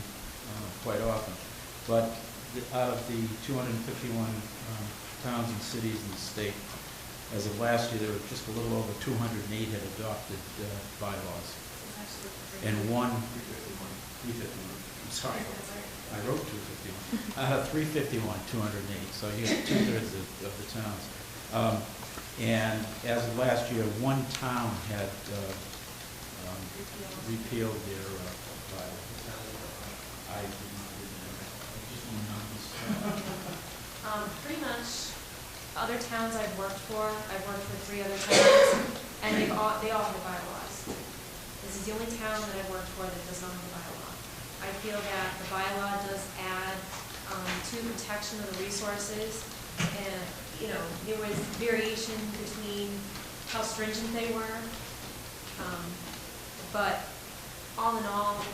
quite often. But out of the 251 towns and cities in the state, as of last year, there were just a little over 208 had adopted bylaws. And 351, I'm sorry, I wrote 251. 351, 208, so you have two-thirds of the towns. And as of last year, one town had repealed their bylaw. I did not do that. Just one numbers. Pretty much, other towns I've worked for 3 other towns, and they all have bylaws. This is the only town that I've worked for that does not have a bylaw. I feel that the bylaw does add to protection of the resources, and, you know, there was variation between how stringent they were, but all in all,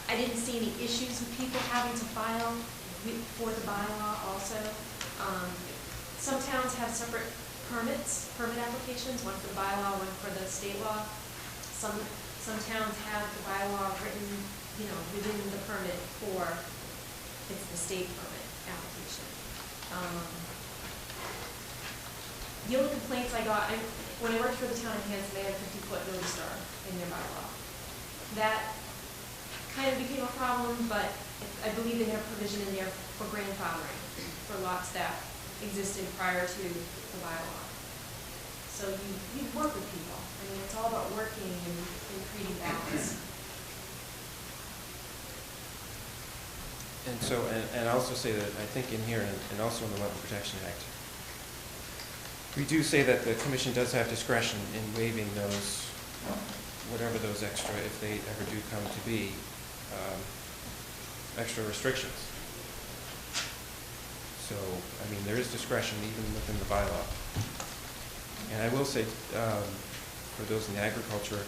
I didn't see any issues with people having to file for the bylaw also. Some towns have separate permit applications, one for the bylaw, one for the state law. Some towns have the bylaw written, you know, within the permit for, it's the state permit application. The only complaints I got, when I worked for the town of Hanson, they had a 50-foot no star in their bylaw. That kind of became a problem, but I believe they have provision in there for grandfathering for lots that existed prior to the bylaw. So you work with people. I mean, it's all about working and creating balance. And so, and I also say that I think in here, and also in the Wetland Protection Act, we do say that the commission does have discretion in waiving those, whatever those extra, if they ever do come to be, extra restrictions. So, I mean, there is discretion even within the bylaw. And I will say, for those in the agriculture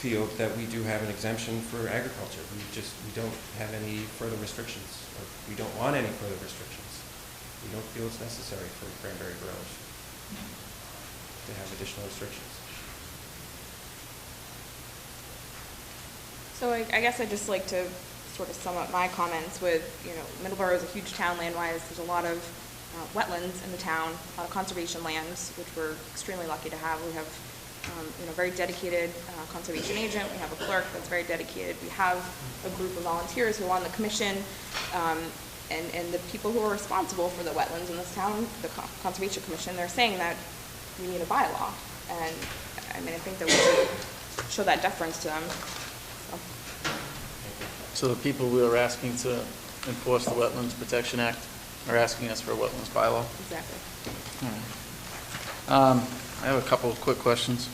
field, that we do have an exemption for agriculture. We don't have any further restrictions, or we don't want any further restrictions. We don't feel it's necessary for cranberry growers to have additional restrictions. So I guess I'd just like to sort of sum up my comments with, you know, Middleborough is a huge town land-wise. There's a lot of wetlands in the town, a lot of conservation lands, which we're extremely lucky to have. We have, you know, very dedicated conservation agent. We have a clerk that's very dedicated. We have a group of volunteers who are on the commission, and the people who are responsible for the wetlands in this town, the Conservation Commission, they're saying that we need a bylaw. And I mean, I think that we should show that deference to them. So the people we are asking to enforce the Wetlands Protection Act are asking us for a wetlands bylaw? Exactly. All right. I have a couple of quick questions.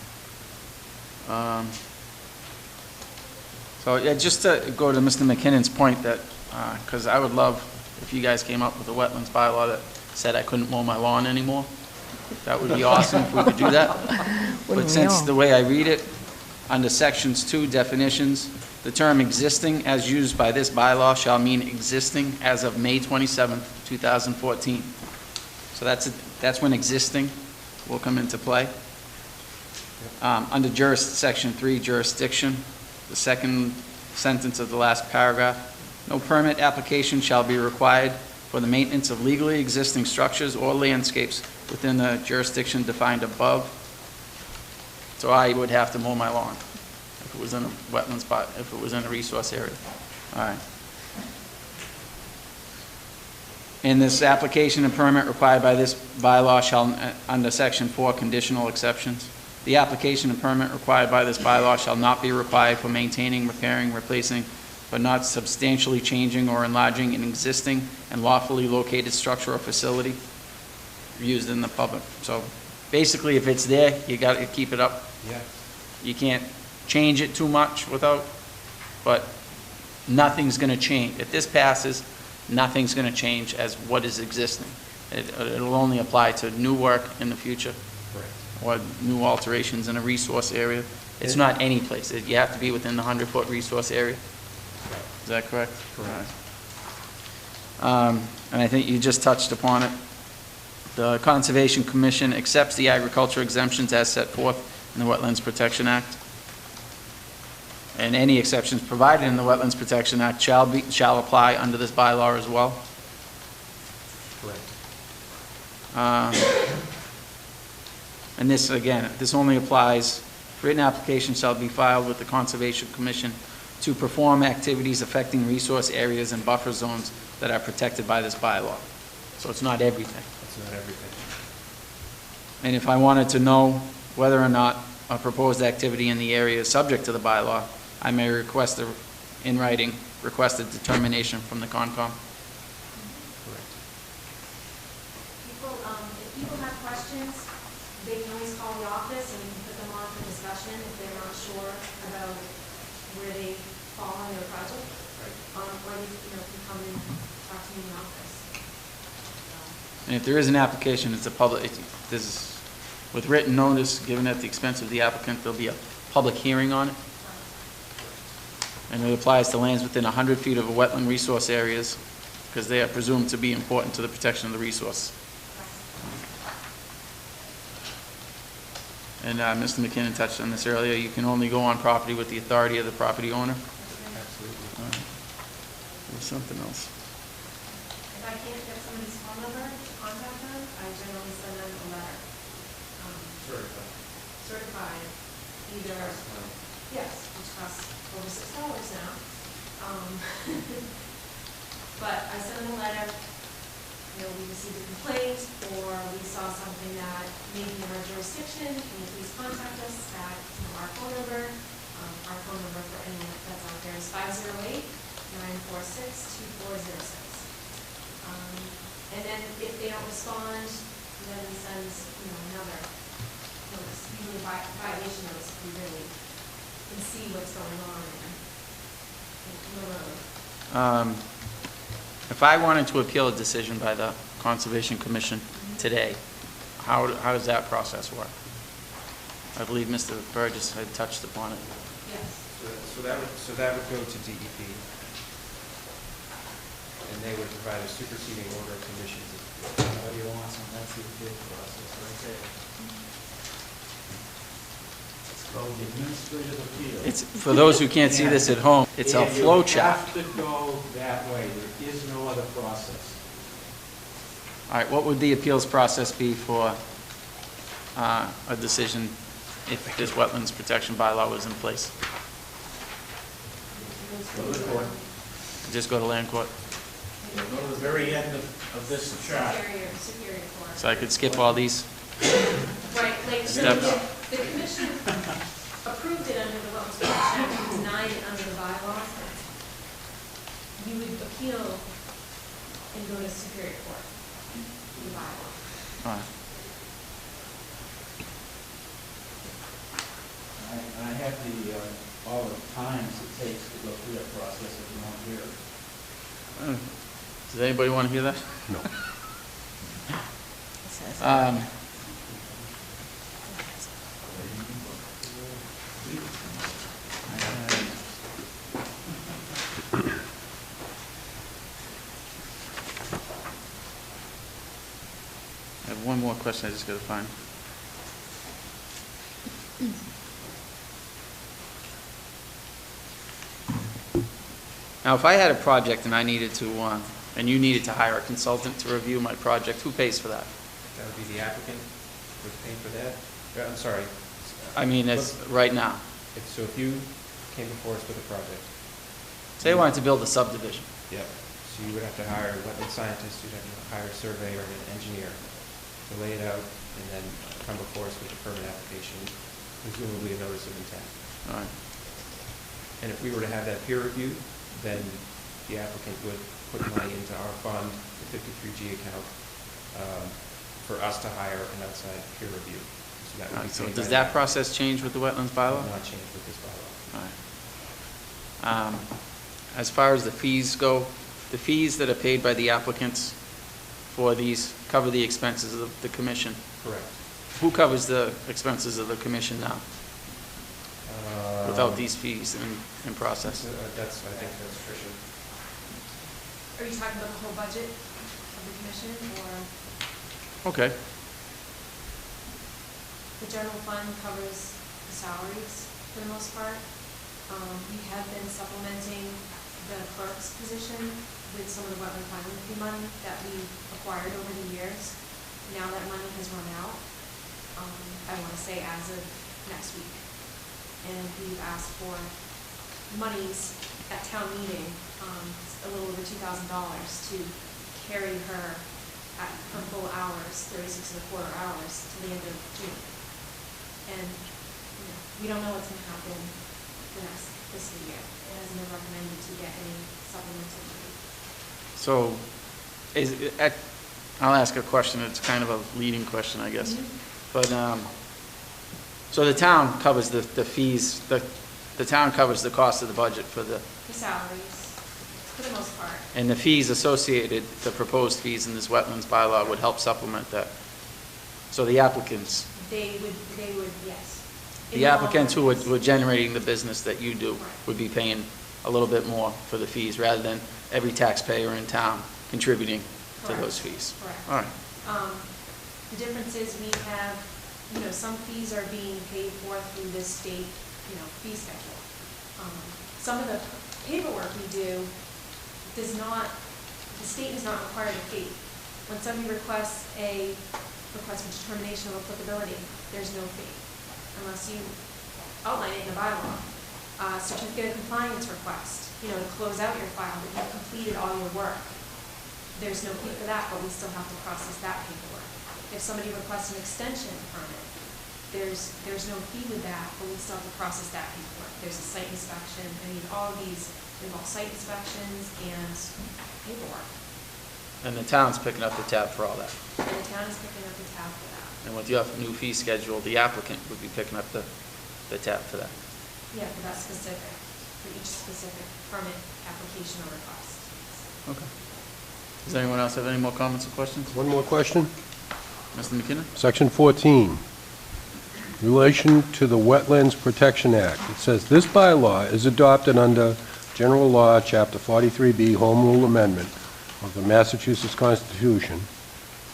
So yeah, just to go to Mr. McKinnon's point that, because I would love if you guys came up with a wetlands bylaw that said I couldn't mow my lawn anymore. That would be awesome if we could do that. But since the way I read it, under sections 2 definitions, the term existing as used by this bylaw shall mean existing as of May 27th, 2014. So that's when existing will come into play. Under section 3, jurisdiction, the second sentence of the last paragraph, no permit application shall be required for the maintenance of legally existing structures or landscapes within the jurisdiction defined above. So I would have to mow my lawn if it was in a wetland spot, if it was in a resource area. All right. In this application and permit required by this bylaw shall, under section 4, conditional exceptions, the application and permit required by this bylaw shall not be required for maintaining, repairing, replacing, but not substantially changing or enlarging an existing and lawfully located structure or facility used in the public. So basically, if it's there, you got to keep it up. Yeah. You can't change it too much without, but nothing's going to change. If this passes, nothing's going to change as what is existing. It'll only apply to new work in the future or new alterations in a resource area. It's not any place. You have to be within the 100-foot resource area. Is that correct? Correct. And I think you just touched upon it. The Conservation Commission accepts the agriculture exemptions as set forth in the Wetlands Protection Act. And any exceptions provided in the Wetlands Protection Act shall apply under this bylaw as well. Correct. And this, again, this only applies, written application shall be filed with the Conservation Commission to perform activities affecting resource areas and buffer zones that are protected by this bylaw. So it's not everything. That's not everything. And if I wanted to know whether or not a proposed activity in the area is subject to the bylaw, I may request in writing, request a determination from the Concom. Correct. If people have questions, they can always call the office and put them on for discussion if they're not sure about where they fall on their project. Or you can come and talk to me in the office. And if there is an application, it's a public, with written notice, given at the expense of the applicant, there'll be a public hearing on it. And it applies to lands within 100 feet of a wetland resource areas, because they are presumed to be important to the protection of the resource. And Mr. McKinnon touched on this earlier, you can only go on property with the authority of the property owner. Absolutely. There's something else. If I can't get somebody's phone number to contact them, I generally send them a letter. Certified, either, yes, which costs over $6 now. But I send them a letter, we received a complaint, or we saw something that may be in our jurisdiction, can you please contact us at our phone number? Our phone number for anyone that's out there is 508-946-2406. And then if they don't respond, then we send, another notice, usually violation notice, if we really can see what's going on in the road. If I wanted to appeal a decision by the Conservation Commission today, how does that process work? I believe Mr. Burgess had touched upon it. Yes. So that would go to DEP, and they would provide a superseding order of conditions. What do you want? That's the appeal process right there. It's called the administrative appeal. It's, for those who can't see this at home, it's a flow chart. You have to go that way. There is no other process. All right, what would the appeals process be for a decision if this wetlands protection bylaw was in place? Go to the court. Just go to land court? Go to the very end of this chart. Superior Court. So I could skip all these? Right, like, so Steps. the commission approved it under the Wetlands Protection Act, and denied it under the bylaw. You would appeal and go to Superior Court, the bylaw. All right. I have all the times it takes to go through that process if you want to hear it. Does anybody want to hear that? No. I have one more question I just got to find. Now, if I had a project and I needed to, and you needed to hire a consultant to review my project, who pays for that? That would be the applicant would pay for that. I'm sorry. I mean, it's right now. So if you came before us with a project. Say I wanted to build a subdivision. Yep. So you would have to hire a wetland scientist, you'd have to hire a surveyor and an engineer to lay it out and then come before us with a permit application, presumably a notice of intent. All right. And if we were to have that peer reviewed, then the applicant would put money into our fund, the 53G account, for us to hire an outside peer review. So that would be So paid does by that process change with the wetlands bylaw? Not change with this bylaw. All right. as far as the fees go, the fees that are paid by the applicants for these cover the expenses of the commission. Correct. Who covers the expenses of the commission now, without these fees in process? I think that's Tricia. Are you talking about the whole budget of the commission, or Okay. the general fund covers the salaries for the most part? We have been supplementing the clerk's position with some of the wetland filing fee money that we acquired over the years. Now that money has run out, I want to say as of next week. And we've asked for monies at town meeting, a little over $2,000 to carry her at her full hours, 36.25 hours, to the end of June. And, you know, we don't know what's going to happen the next fiscal year. It hasn't been recommended to get any supplemental money. So, I'll ask a question, it's kind of a leading question, I guess. But, so the town covers the fees, the town covers the cost of the budget for the, The salaries, for the most part. and the fees associated, the proposed fees in this wetlands bylaw would help supplement that. So the applicants, They would, yes. In the long applicants who run, were generating the business that you do Right. would be paying a little bit more for the fees, rather than every taxpayer in town contributing to Correct. those fees. Correct. All right. The difference is we have, you know, some fees are being paid for through this state, you know, fee schedule. Some of the paperwork we do does not, the state is not required a fee. When somebody requests a request for determination of applicability, there's no fee, unless you outline it in the bylaw. Certificate of compliance request, you know, to close out your file, that you've completed all your work. There's no fee for that, but we still have to process that paperwork. If somebody requests an extension permit, there's no fee with that, but we still have to process that paperwork. There's a site inspection, I mean, all of these involve site inspections and paperwork. And the town's picking up the tab for all that. And the town is picking up the tab for that. And with your new fee schedule, the applicant would be picking up the tab for that. Yeah, for that specific, for each specific permit application or request. Okay. Does anyone else have any more comments or questions? One more question? Mr. McKinnon? Section 14, relation to the Wetlands Protection Act. It says, "This bylaw is adopted under General Law, Chapter 43B, Home Rule Amendment of the Massachusetts Constitution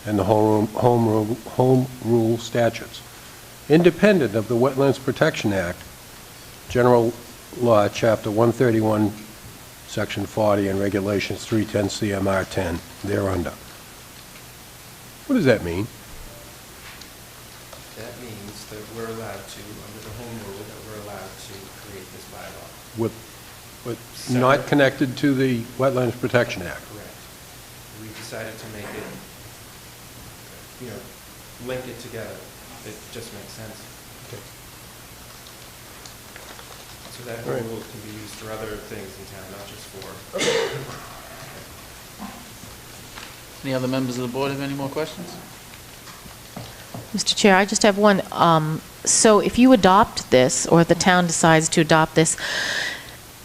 and the Home Rule Statutes. Independent of the Wetlands Protection Act, General Law, Chapter 131, Section 40, and Regulations 310 CMR 10, thereunder." What does that mean? That means that we're allowed to, under the home rule, that we're allowed to create this bylaw. With not connected to the Wetlands Protection Act? Correct. We decided to make it, you know, link it together. It just makes sense. Okay. So that All right. home rule can be used for other things in town, not just for. Any other members of the board have any more questions? Mr. Chair, I just have one. So if you adopt this, or the town decides to adopt this,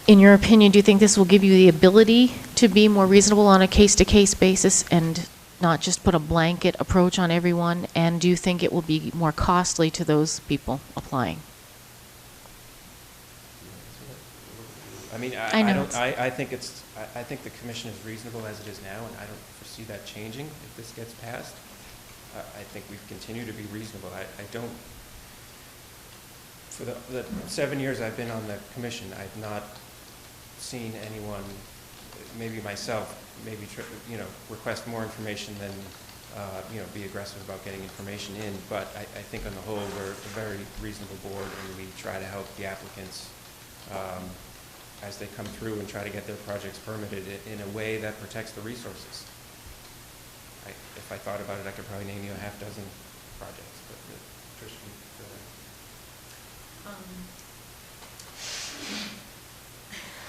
in your opinion, do you think this will give you the ability to be more reasonable on a case-to-case basis and not just put a blanket approach on everyone? And do you think it will be more costly to those people applying? I mean, I know I think I think the commission is reasonable as it is now, and I don't foresee that changing if this gets passed. I think we continue to be reasonable. I don't, for the 7 years I've been on the commission, I've not seen anyone, maybe myself, you know, request more information than, you know, be aggressive about getting information in. But I think on the whole, we're a very reasonable board, and we try to help the applicants as they come through and try to get their projects permitted in a way that protects the resources. If I thought about it, I could probably name you a half dozen projects, but Trish, can you go ahead?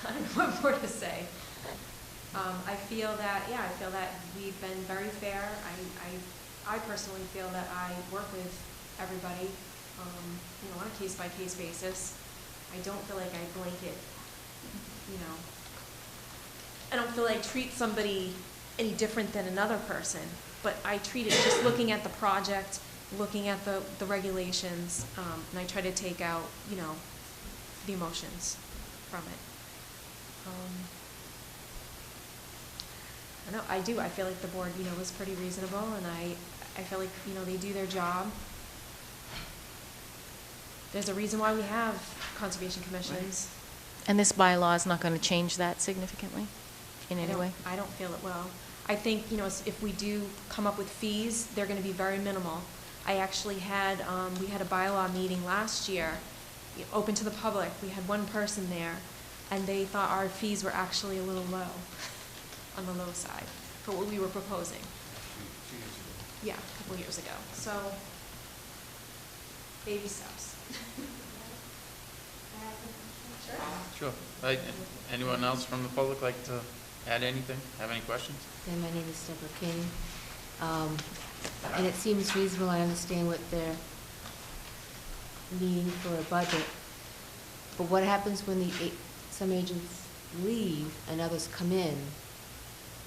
I don't know what more to say. I feel that we've been very fair. I personally feel that I work with everybody, you know, on a case-by-case basis. I don't feel like I blanket, you know, I don't feel like I treat somebody any different than another person, but I treat it just looking at the project, looking at the regulations, and I try to take out, you know, the emotions from it. I don't know, I do, I feel like the board, you know, was pretty reasonable, and I feel like, you know, they do their job. There's a reason why we have conservation commissions. And this bylaw is not going to change that significantly in any way? I don't feel it will. I think, you know, if we do come up with fees, they're gonna be very minimal. I actually had, we had a bylaw meeting last year, open to the public. We had one person there, and they thought our fees were actually a little low, on the low side, for what we were proposing. Yeah, a couple years ago. So, baby steps. Sure. Anyone else from the public like to add anything? Have any questions? And my name is Deborah King. And it seems reasonable, I understand what they're needing for a budget. But what happens when some agents leave and others come in?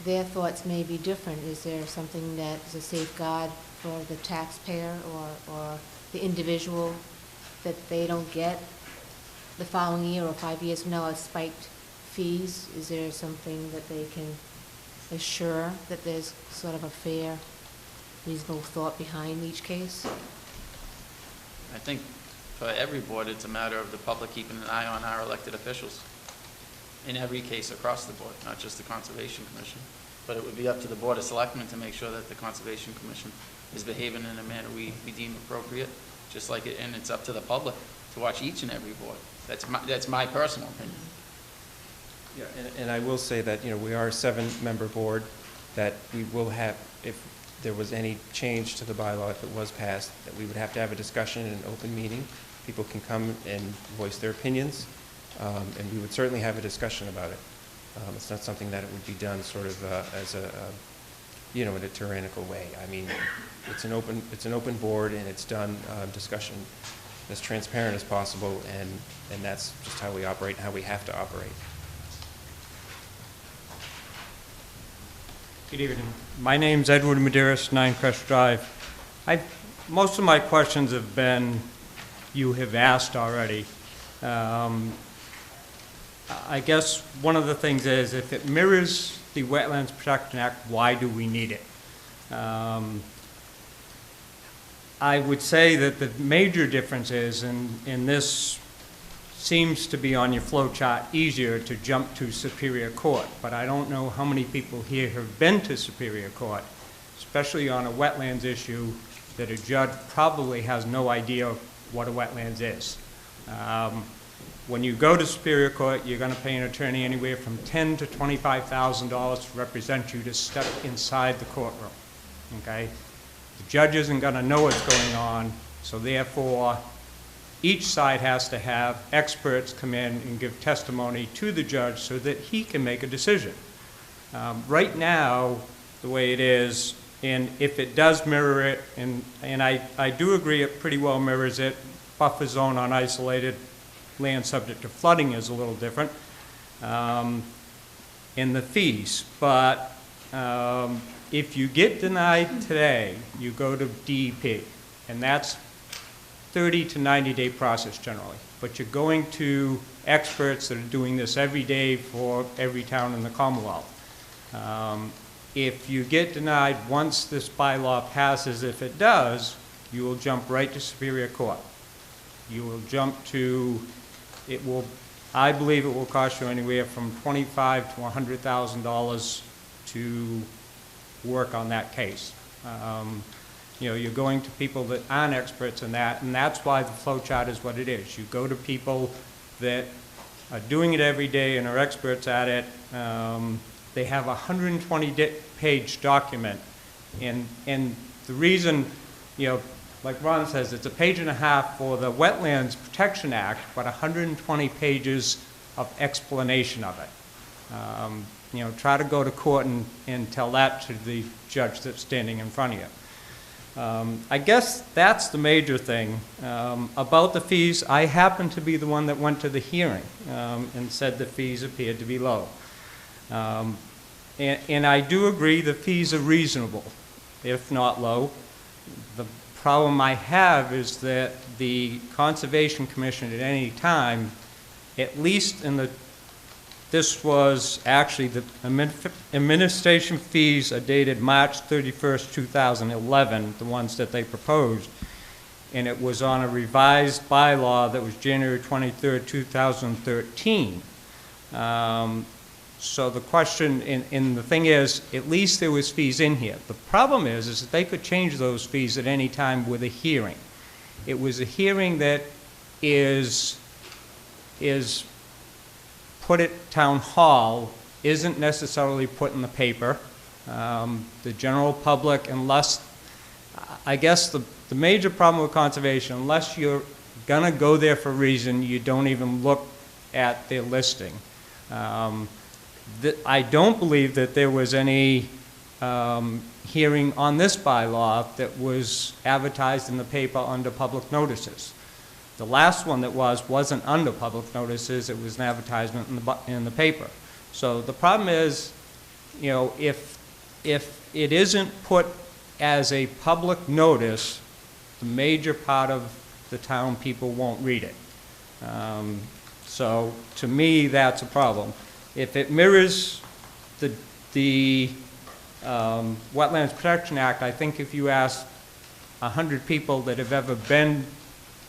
Their thoughts may be different. Is there something that is a safeguard for the taxpayer or the individual that they don't get the following year or 5 years from now, a spiked fees? Is there something that they can assure that there's sort of a fair, reasonable thought behind each case? I think for every board, it's a matter of the public keeping an eye on our elected officials in every case across the board, not just the Conservation Commission. But it would be up to the Board of Selectmen to make sure that the Conservation Commission is behaving in a manner we deem appropriate, just like it, and it's up to the public to watch each and every board. That's my personal opinion. Yeah, and I will say that, you know, we are a 7-member board, that we will have, if there was any change to the bylaw, if it was passed, that we would have to have a discussion in an open meeting. People can come and voice their opinions, and we would certainly have a discussion about it. It's not something that it would be done sort of as a, you know, in a tyrannical way. I mean, it's an open board, and it's done discussion as transparent as possible, and that's just how we operate and how we have to operate. Good evening. My name's Edward Medeiros, 9 Crest Drive. Most of my questions have been, you have asked already. I guess one of the things is, if it mirrors the Wetlands Protection Act, why do we need it? I would say that the major difference is, and this seems to be on your flow chart, easier to jump to Superior Court, but I don't know how many people here have been to Superior Court, especially on a wetlands issue that a judge probably has no idea what a wetlands is. When you go to Superior Court, you're going to pay an attorney anywhere from $10,000 to $25,000 to represent you to step inside the courtroom, okay? The judge isn't going to know what's going on, so therefore, each side has to have experts come in and give testimony to the judge so that he can make a decision. Right now, the way it is, and if it does mirror it, and I do agree it pretty well mirrors it, buffer zone on isolated land subject to flooding is a little different in the fees, but if you get denied today, you go to DEP, and that's 30 to 90-day process generally, but you're going to experts that are doing this every day for every town in the Commonwealth. If you get denied once this bylaw passes, if it does, you will jump right to Superior Court. You will jump to, it will, I believe it will cost you anywhere from $25,000 to $100,000 to work on that case. You know, you're going to people that aren't experts in that, and that's why the flow chart is what it is. You go to people that are doing it every day and are experts at it. They have a 120-page document, and the reason, you know, like Ron says, it's a page and a half for the Wetlands Protection Act, but 120 pages of explanation of it. You know, try to go to court and tell that to the judge that's standing in front of you. I guess that's the major thing. About the fees, I happen to be the one that went to the hearing and said the fees appeared to be low. And I do agree the fees are reasonable, if not low. The problem I have is that the Conservation Commission at any time, at least this was actually, the administration fees are dated March 31st, 2011, the ones that they proposed, and it was on a revised bylaw that was January 23rd, 2013. So the question, and the thing is, at least there was fees in here. The problem is that they could change those fees at any time with a hearing. It was a hearing that is put at town hall, isn't necessarily put in the paper. The general public, unless, I guess the major problem with conservation, unless you're gonna go there for a reason, you don't even look at their listing. I don't believe that there was any hearing on this bylaw that was advertised in the paper under public notices. The last one that wasn't under public notices, it was an advertisement in the paper. So the problem is, you know, if it isn't put as a public notice, the major part of the town people won't read it. So to me, that's a problem. If it mirrors the Wetlands Protection Act, I think if you ask 100 people that have ever been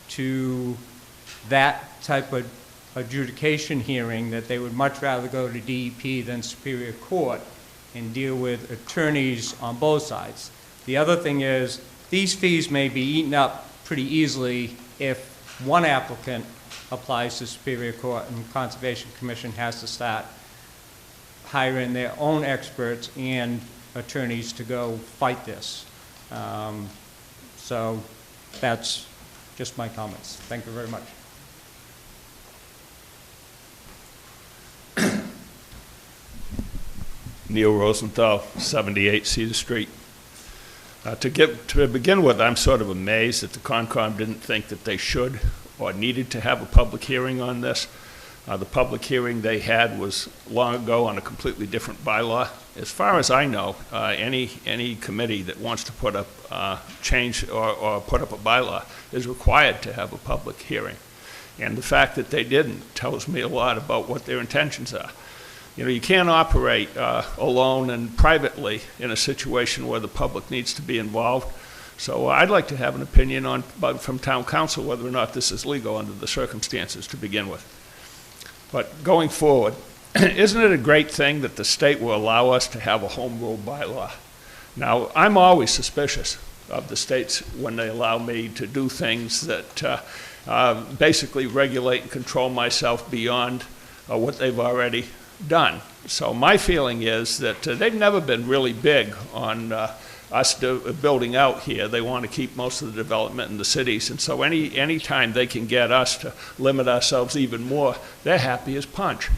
to that type of adjudication hearing, that they would much rather go to DEP than Superior Court and deal with attorneys on both sides. The other thing is, these fees may be eaten up pretty easily if one applicant applies to Superior Court and Conservation Commission has to start hiring their own experts and attorneys to go fight this. So that's just my comments. Thank you very much. Neil Rosenthal, 78 Cedar Street. To begin with, I'm sort of amazed that the Concom didn't think that they should or needed to have a public hearing on this. The public hearing they had was long ago on a completely different bylaw. As far as I know, any committee that wants to put up change or put up a bylaw is required to have a public hearing. And the fact that they didn't tells me a lot about what their intentions are. You know, you can't operate alone and privately in a situation where the public needs to be involved. So I'd like to have an opinion from town council whether or not this is legal under the circumstances to begin with. But going forward, isn't it a great thing that the state will allow us to have a home rule bylaw? Now, I'm always suspicious of the states when they allow me to do things that basically regulate and control myself beyond what they've already done. So my feeling is that they've never been really big on us building out here. They want to keep most of the development in the cities, and so any time they can get us to limit ourselves even more, they're happy as punch.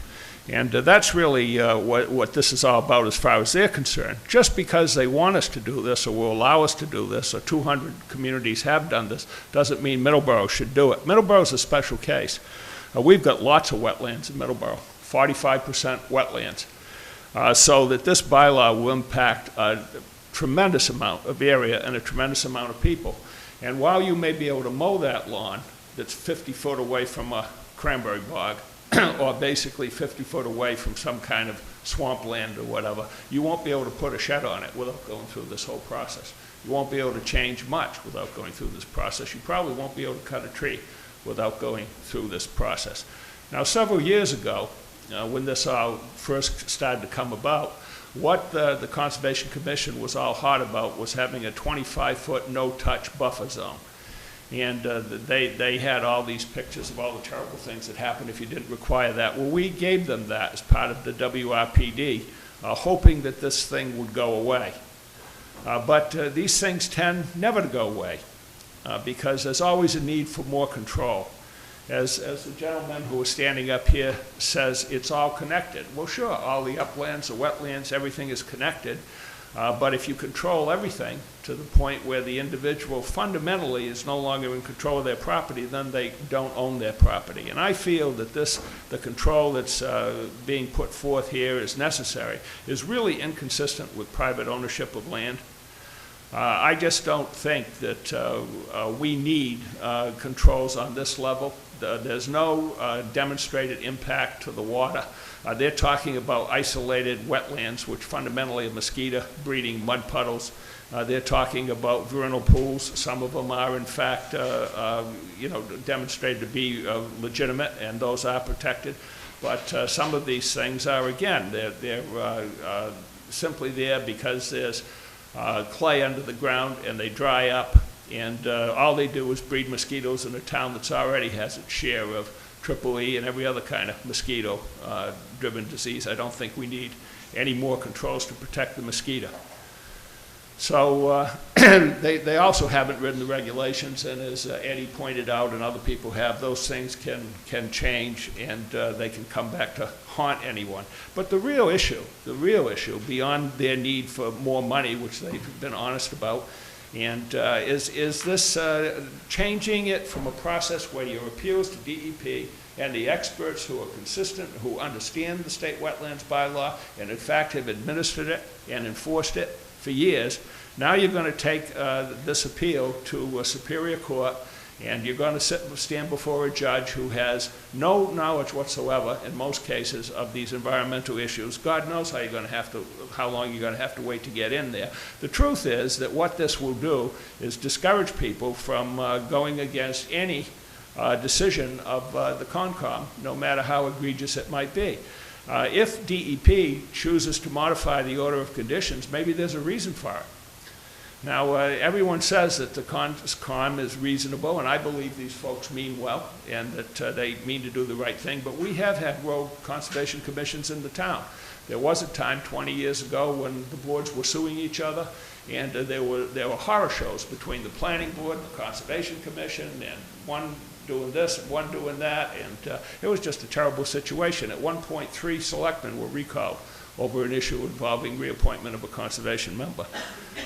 And that's really what this is all about as far as they're concerned. Just because they want us to do this or will allow us to do this, or 200 communities have done this, doesn't mean Middleborough should do it. Middleborough's a special case. We've got lots of wetlands in Middleborough, 45% wetlands. So that this bylaw will impact a tremendous amount of area and a tremendous amount of people. And while you may be able to mow that lawn that's 50 foot away from a cranberry bog, or basically 50 foot away from some kind of swampland or whatever, you won't be able to put a shed on it without going through this whole process. You won't be able to change much without going through this process. You probably won't be able to cut a tree without going through this process. Now, several years ago, when this all first started to come about, what the Conservation Commission was all hot about was having a 25-foot no-touch buffer zone. And they had all these pictures of all the terrible things that happened if you didn't require that. Well, we gave them that as part of the WRPD, hoping that this thing would go away. But these things tend never to go away because there's always a need for more control. As the gentleman who was standing up here says, it's all connected. Well, sure, all the uplands, the wetlands, everything is connected. But if you control everything to the point where the individual fundamentally is no longer in control of their property, then they don't own their property. And I feel that the control that's being put forth here is necessary, is really inconsistent with private ownership of land. I just don't think that we need controls on this level. There's no demonstrated impact to the water. They're talking about isolated wetlands, which fundamentally are mosquito breeding mud puddles. They're talking about vernal pools. Some of them are, in fact, demonstrated to be legitimate, and those are protected. But some of these things are, again, they're simply there because there's clay under the ground and they dry up, and all they do is breed mosquitoes in a town that's already has its share of triple E and every other kind of mosquito-driven disease. I don't think we need any more controls to protect the mosquito. So they also haven't written the regulations, and as Eddie pointed out and other people have, those things can change, and they can come back to haunt anyone. But the real issue, beyond their need for more money, which they've been honest about, and is this changing it from a process where your appeals to DEP and the experts who are consistent, who understand the state wetlands bylaw, and in fact have administered it and enforced it for years. Now you're going to take this appeal to a superior court, and you're going to stand before a judge who has no knowledge whatsoever, in most cases, of these environmental issues. God knows how long you're going to have to wait to get in there. The truth is that what this will do is discourage people from going against any decision of the CONCOM, no matter how egregious it might be. If DEP chooses to modify the order of conditions, maybe there's a reason for it. Now, everyone says that the CONCOM is reasonable, and I believe these folks mean well, and that they mean to do the right thing, but we have had rogue conservation commissions in the town. There was a time 20 years ago when the boards were suing each other, and there were horror shows between the planning board and the conservation commission, and one doing this and one doing that, and it was just a terrible situation. At one point, 3 selectmen were recalled over an issue involving reappointment of a conservation member.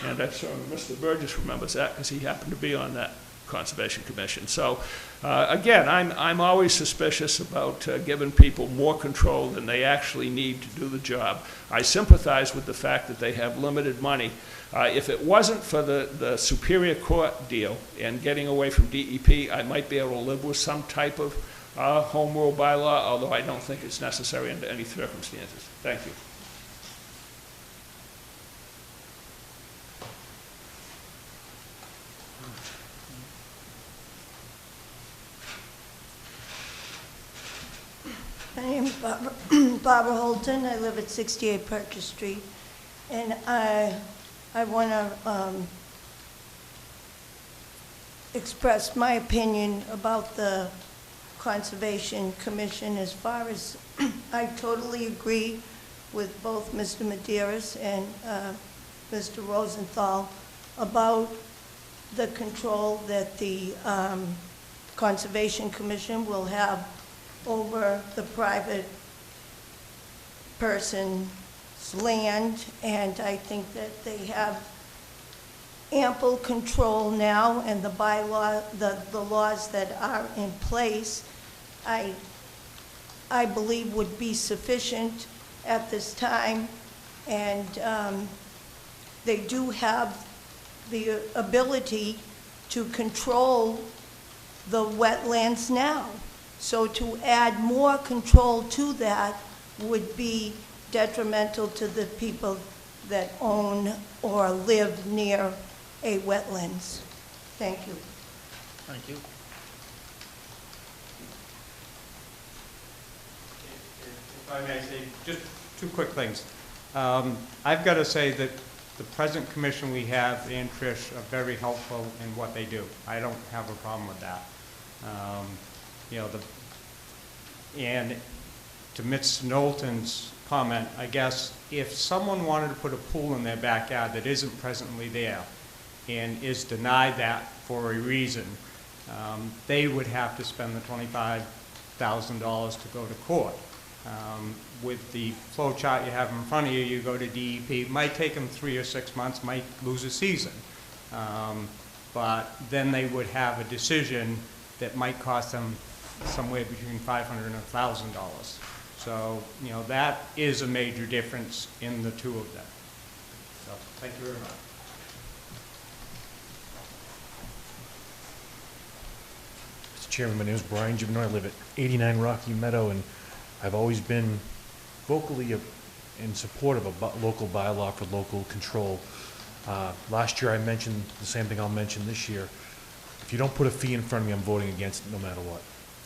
And I'm sure Mr. Burgess remembers that because he happened to be on that conservation commission. So again, I'm always suspicious about giving people more control than they actually need to do the job. I sympathize with the fact that they have limited money. If it wasn't for the Superior Court deal and getting away from DEP, I might be able to live with some type of home rule bylaw, although I don't think it's necessary under any circumstances. Thank you. My name is Barbara Holton. I live at 68 Purchase Street. And I want to express my opinion about the Conservation Commission as far as I totally agree with both Mr. Medeiros and Mr. Rosenthal about the control that the Conservation Commission will have over the private person's land, and I think that they have ample control now, and the bylaw, the laws that are in place, I believe would be sufficient at this time, and they do have the ability to control the wetlands now. So to add more control to that would be detrimental to the people that own or live near a wetlands. Thank you. Thank you. If I may say just 2 quick things. I've got to say that the present commission we have and Trish are very helpful in what they do. I don't have a problem with that. And to Ms. Knowlton's comment, I guess if someone wanted to put a pool in their backyard that isn't presently there and is denied that for a reason, they would have to spend the $25,000 to go to court. With the flow chart you have in front of you, you go to DEP, it might take them 3 or 6 months, might lose a season. But then they would have a decision that might cost them somewhere between $500 and $1,000. So, you know, that is a major difference in the two of them. So, thank you very much. Mr. Chairman, my name is Brian Givino. I live at 89 Rocky Meadow, and I've always been vocally in support of a local bylaw for local control. Last year I mentioned the same thing I'll mention this year. If you don't put a fee in front of me, I'm voting against it no matter what.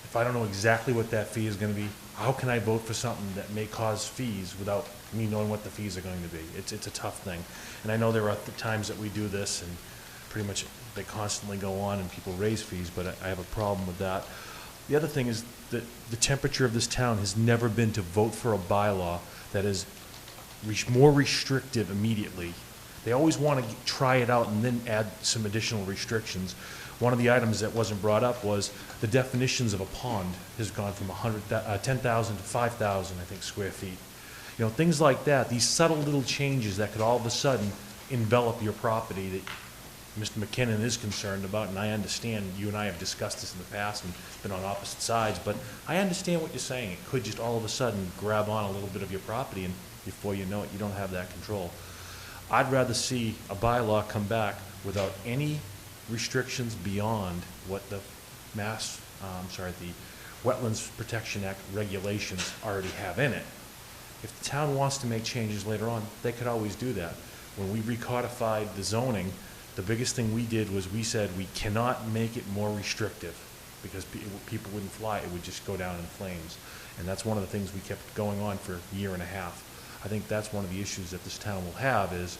If I don't know exactly what that fee is going to be, how can I vote for something that may cause fees without me knowing what the fees are going to be? It's a tough thing. And I know there are times that we do this, and pretty much they constantly go on and people raise fees, but I have a problem with that. The other thing is that the temperature of this town has never been to vote for a bylaw that is more restrictive immediately. They always want to try it out and then add some additional restrictions. One of the items that wasn't brought up was the definitions of a pond has gone from 10,000 to 5,000, I think, square feet. You know, things like that, these subtle little changes that could all of a sudden envelop your property that Mr. McKinnon is concerned about, and I understand you and I have discussed this in the past and been on opposite sides, but I understand what you're saying. It could just all of a sudden grab on a little bit of your property, and before you know it, you don't have that control. I'd rather see a bylaw come back without any restrictions beyond what the the Wetlands Protection Act regulations already have in it. If the town wants to make changes later on, they could always do that. When we recodified the zoning, the biggest thing we did was we said we cannot make it more restrictive because people wouldn't fly. It would just go down in flames. And that's one of the things we kept going on for a year and a half. I think that's one of the issues that this town will have is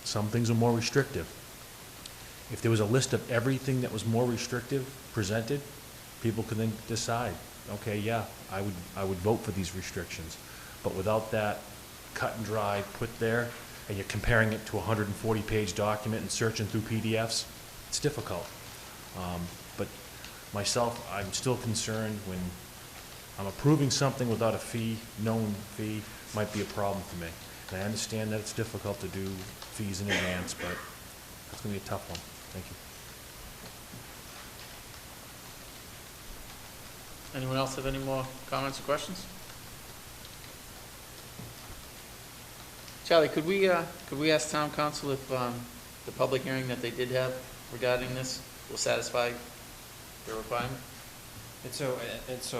some things are more restrictive. If there was a list of everything that was more restrictive presented, people could then decide, okay, yeah, I would vote for these restrictions. But without that cut and dry put there, and you're comparing it to a 140-page document and searching through PDFs, it's difficult. But myself, I'm still concerned when I'm approving something without a fee, known fee, might be a problem for me. And I understand that it's difficult to do fees in advance, but it's going to be a tough one. Thank you. Anyone else have any more comments or questions? Charlie, could we ask town council if the public hearing that they did have regarding this will satisfy their requirement? And so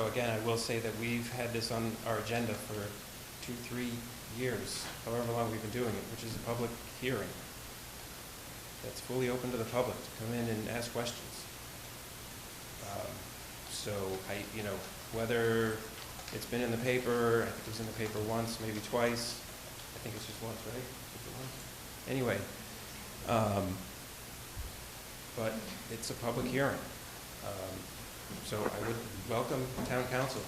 again, I will say that we've had this on our agenda for 2-3 years, however long we've been doing it, which is a public hearing that's fully open to the public to come in and ask questions. So whether it's been in the paper, I think it was in the paper once, maybe twice. I think it's just once, right? Anyway, but it's a public hearing. So I would welcome town council.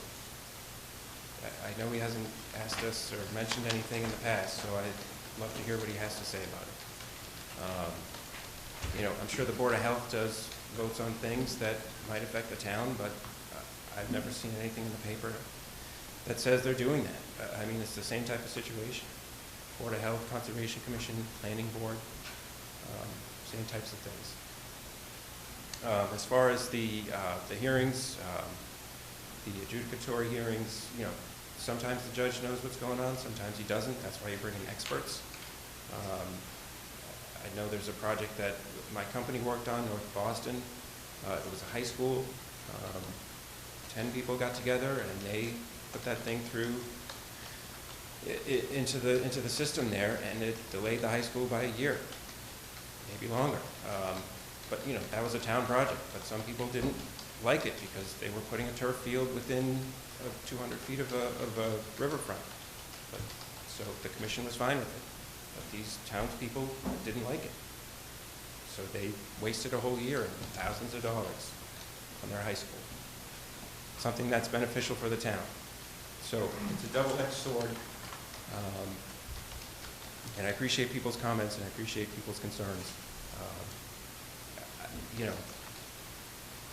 I know he hasn't asked us or mentioned anything in the past, so I'd love to hear what he has to say about it. I'm sure the Board of Health does votes on things that might affect the town, but I've never seen anything in the paper that says they're doing that. I mean, it's the same type of situation. Board of Health, Conservation Commission, Planning Board, same types of things. As far as the hearings, the adjudicatory hearings, sometimes the judge knows what's going on, sometimes he doesn't. That's why you bring in experts. I know there's a project that my company worked on, North Boston. It was a high school. 10 people got together and they put that thing through into the system there, and it delayed the high school by a year, maybe longer. But that was a town project, but some people didn't like it because they were putting a turf field within 200 feet of a riverfront. So the commission was fine with it, but these townspeople didn't like it. So they wasted a whole year and thousands of dollars on their high school. Something that's beneficial for the town. So it's a double-edged sword. And I appreciate people's comments and I appreciate people's concerns.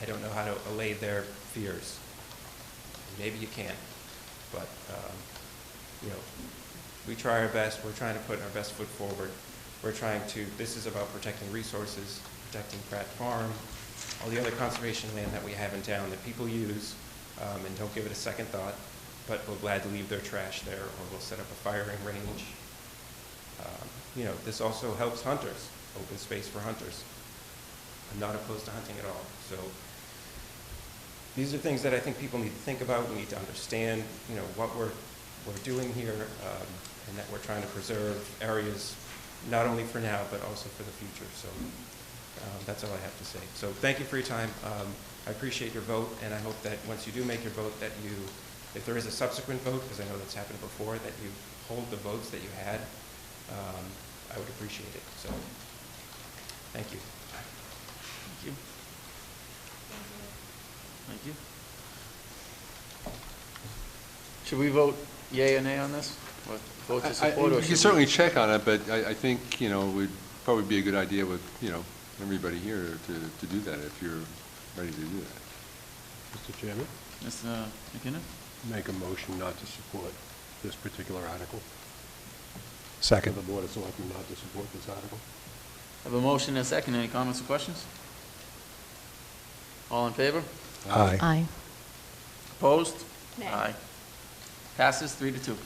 I don't know how to allay their fears. Maybe you can. But, you know, we try our best. We're trying to put our best foot forward. We're trying to, this is about protecting resources, protecting Pratt Farm, all the other conservation land that we have in town that people use and don't give it a second thought, but will gladly leave their trash there, or will set up a firing range. You know, this also helps hunters, open space for hunters. I'm not opposed to hunting at all. So these are things that I think people need to think about. We need to understand, you know, what we're doing here, and that we're trying to preserve areas not only for now, but also for the future. So that's all I have to say. So thank you for your time. I appreciate your vote, and I hope that once you do make your vote, that you, if there is a subsequent vote, because I know that's happened before, that you hold the votes that you had. I would appreciate it. So thank you. Thank you. Thank you. Should we vote yea or nay on this? Or vote to support, or You should can certainly check on it, but I think, you know, it would probably be a good idea with, you know, everybody here to do that if you're ready to do that. Mr. Chairman? Mr. McKinnon? Make a motion not to support this particular article. Second. For the Board of Selectmen not to support this article. Have a motion and a second. Any comments or questions? All in favor? Aye. Aye. Opposed? Nay. Aye. Passes 3-2.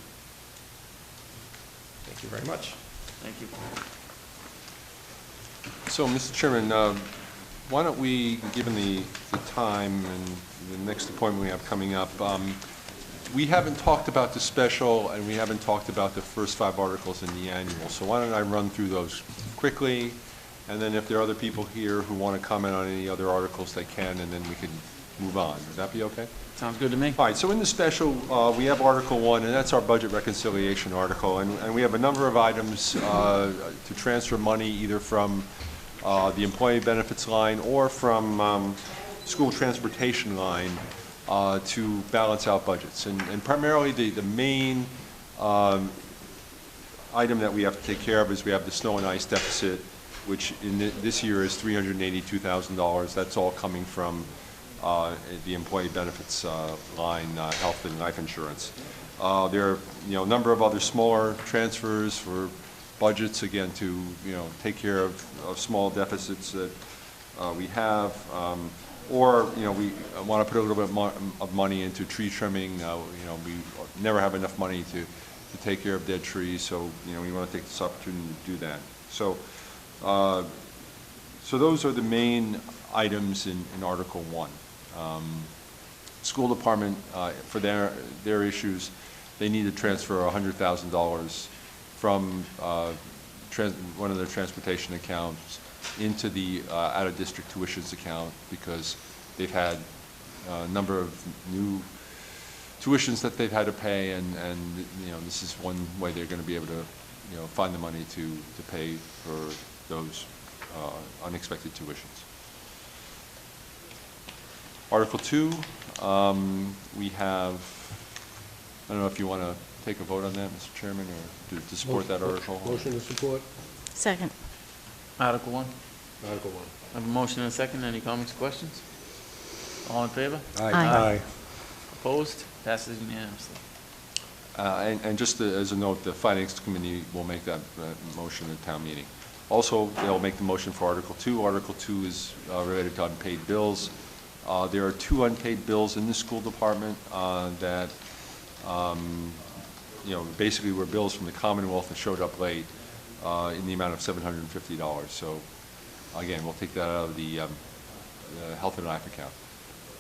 Thank you very much. Thank you. So, Mr. Chairman, why don't we, given the time and the next appointment we have coming up, we haven't talked about the special, and we haven't talked about the first 5 articles in the annual. So why don't I run through those quickly, and then if there are other people here who want to comment on any other articles, they can, and then we can move on. Would that be okay? Sounds good to me. All right, so in the special, we have Article 1, and that's our budget reconciliation article, and we have a number of items to transfer money either from the employee benefits line or from school transportation line to balance out budgets. And primarily the main item that we have to take care of is we have the snow and ice deficit, which in this year is $382,000. That's all coming from the employee benefits line, health and life insurance. There are, you know, a number of other smaller transfers for budgets, again, to, you know, take care of small deficits that we have. Or, you know, we want to put a little bit of money into tree trimming. You know, we never have enough money to take care of dead trees, so, you know, we want to take this opportunity to do that. So, so those are the main items in Article 1. School department, for their issues, they need to transfer $100,000 from one of their transportation accounts into the out-of-district tuitions account, because they've had a number of new tuitions that they've had to pay, and you know, this is one way they're going to be able to, you know, find the money to pay for those unexpected tuitions. Article 2, we have, I don't know if you want to take a vote on that, Mr. Chairman, or to support that article? Motion to support? Second. Article 1. Article 1. I have a motion and a second. Any comments or questions? All in favor? Aye. Opposed? Passes unanimously. And just as a note, the Finance Committee will make that motion at town meeting. Also, they'll make the motion for Article 2. Article 2 is related to unpaid bills. There are 2 unpaid bills in the school department that, you know, basically were bills from the Commonwealth that showed up late in the amount of $750. So, again, we'll take that out of the health and life account.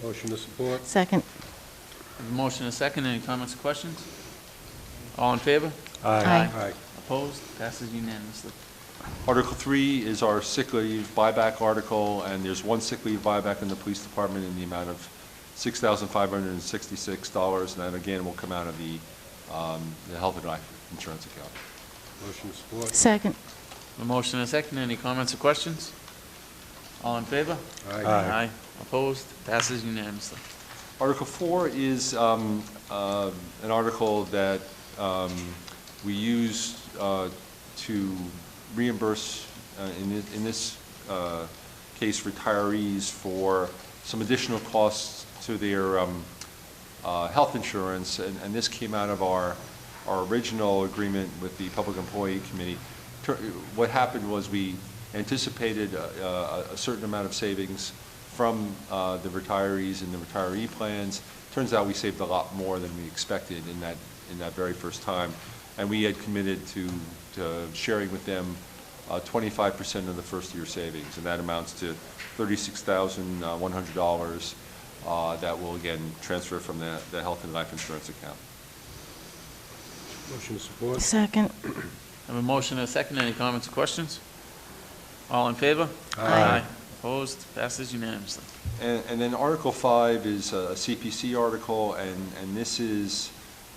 Motion to support? Second. I have a motion and a second. Any comments or questions? All in favor? Aye. Aye. Opposed? Passes unanimously. Article 3 is our sick leave buyback article, and there's 1 sick leave buyback in the police department in the amount of $6,566, and that again will come out of the health and life insurance account. Motion to support? Second. A motion and a second. Any comments or questions? All in favor? Aye. Aye. Opposed? Passes unanimously. Article 4 is an article that we use to reimburse, in this case, retirees for some additional costs to their health insurance, and this came out of our original agreement with the Public Employee Committee. What happened was we anticipated a certain amount of savings from the retirees and the retiree plans. Turns out we saved a lot more than we expected in that very first time, and we had committed to sharing with them 25% of the first year savings, and that amounts to $36,100 that will again transfer from the health and life insurance account. Motion to support. Second. I have a motion and a second. Any comments or questions? All in favor? Aye. Opposed? Passes unanimously. And then Article 5 is a CPC article, and this is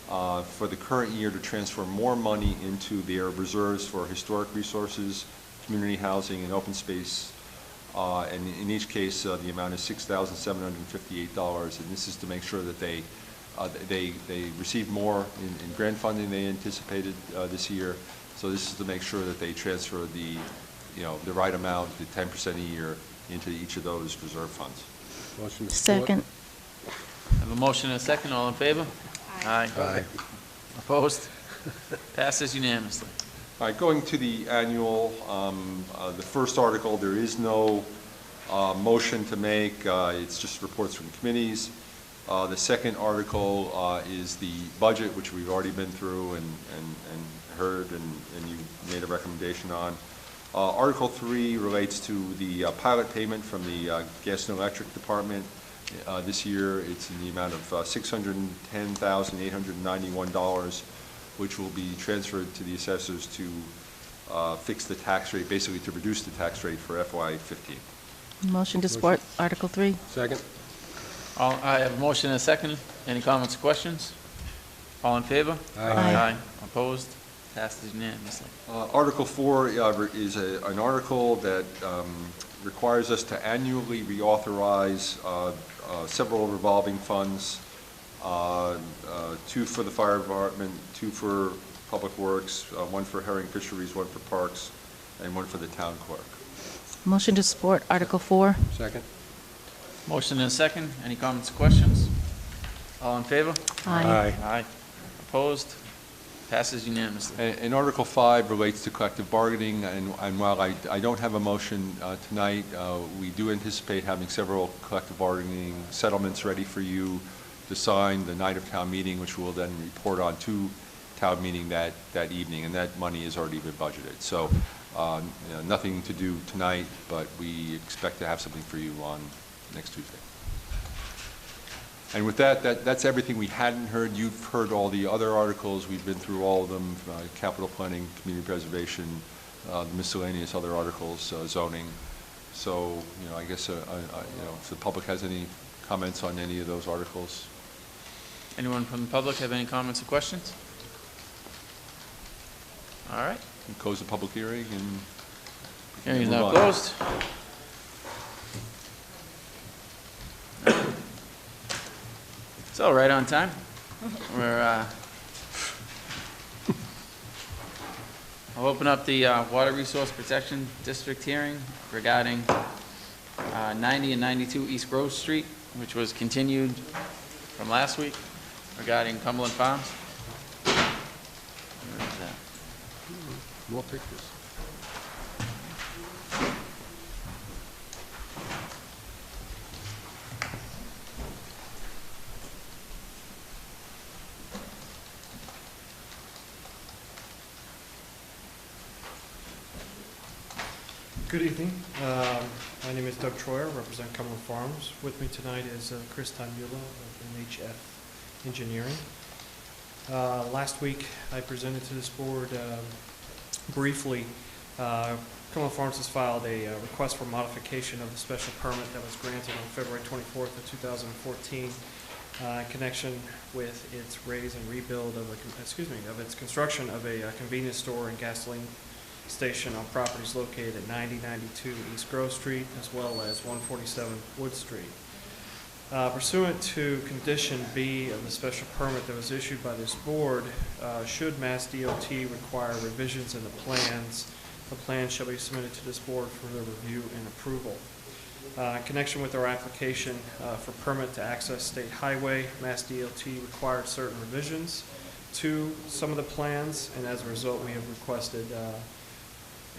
for the current year to transfer more money into their reserves for historic resources, community housing, and open space. And in each case, the amount is $6,758, and this is to make sure that they receive more in grant funding they anticipated this year. So this is to make sure that they transfer the right amount, the 10% a year, into each of those reserve funds. Motion to support. Second. I have a motion and a second. All in favor? Aye. Aye. Opposed? Passes unanimously. All right, going to the annual, the first article, there is no motion to make. It's just reports from committees. The second article is the budget, which we've already been through and heard, and you made a recommendation on. Article 3 relates to the pilot payment from the Gas and Electric Department. This year, it's in the amount of $610,891, which will be transferred to the assessors to fix the tax rate, basically to reduce the tax rate for FY15. Motion to support Article 3. Second. I have a motion and a second. Any comments or questions? All in favor? Aye. Opposed? Passes unanimously. Article 4 is an article that requires us to annually reauthorize several revolving funds, 2 for the fire department, 2 for public works, 1 for herring fisheries, 1 for parks, and 1 for the town clerk. Motion to support Article 4. Second. Motion and a second. Any comments or questions? All in favor? Aye. Aye. Opposed? Passes unanimously. And Article 5 relates to collective bargaining, and while I don't have a motion tonight, we do anticipate having several collective bargaining settlements ready for you to sign the night of town meeting, which we'll then report on to town meeting that evening, and that money has already been budgeted. So nothing to do tonight, but we expect to have something for you on next Tuesday. And with that's everything we hadn't heard. You've heard all the other articles. We've been through all of them, capital planning, community preservation, the miscellaneous other articles, zoning. So, I guess, if the public has any comments on any of those articles. Anyone from the public have any comments or questions? All right. We close the public hearing and Hearing is move now on. closed. So, right on time. I'll open up the Water Resource Protection District hearing regarding 90 and 92 East Grove Street, which was continued from last week, regarding Cumberland Farms. Where is that? More pictures. Good evening. My name is Doug Troyer, represent Cumberland Farms. With me tonight is Chris Tanmula of MHF Engineering. Last week, I presented to this board briefly. Cumberland Farms has filed a request for modification of the special permit that was granted on February 24th of 2014 in connection with its raise and rebuild of its construction of a convenience store and gasoline station on properties located at 9092 East Grove Street as well as 147 Wood Street. Pursuant to Condition B of the special permit that was issued by this board, should Mass DOT require revisions in the plans shall be submitted to this board for their review and approval. In connection with our application for permit to access state highway, Mass DOT required certain revisions to some of the plans, and as a result, we have requested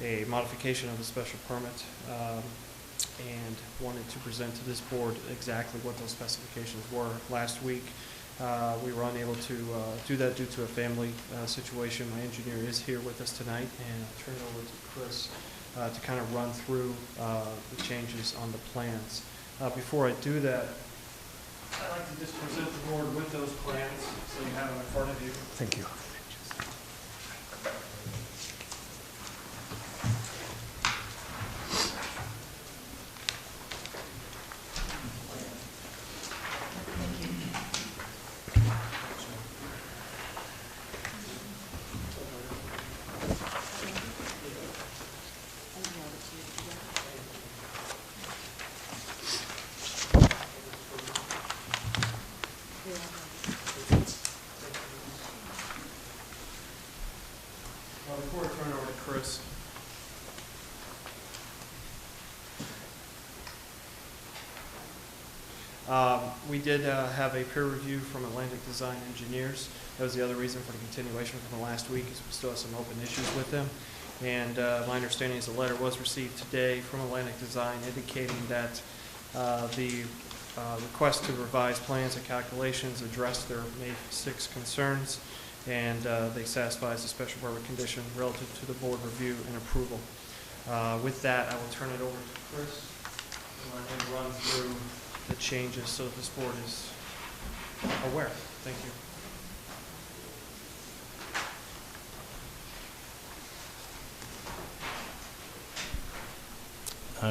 a modification of the special permit and wanted to present to this board exactly what those specifications were. Last week, we were unable to do that due to a family situation. My engineer is here with us tonight, and I'll turn it over to Chris to kind of run through the changes on the plans. Before I do that, I'd like to just present the board with those plans so you have them in front of you. Thank you. Before I turn it over to Chris, we did have a peer review from Atlantic Design Engineers. That was the other reason for the continuation from the last week, is we still have some open issues with them. And my understanding is a letter was received today from Atlantic Design indicating that the request to revise plans and calculations addressed their May 6 concerns, and they satisfies the special permit condition relative to the board review and approval. With that, I will turn it over to Chris and let him run through the changes so that this board is aware. Thank you.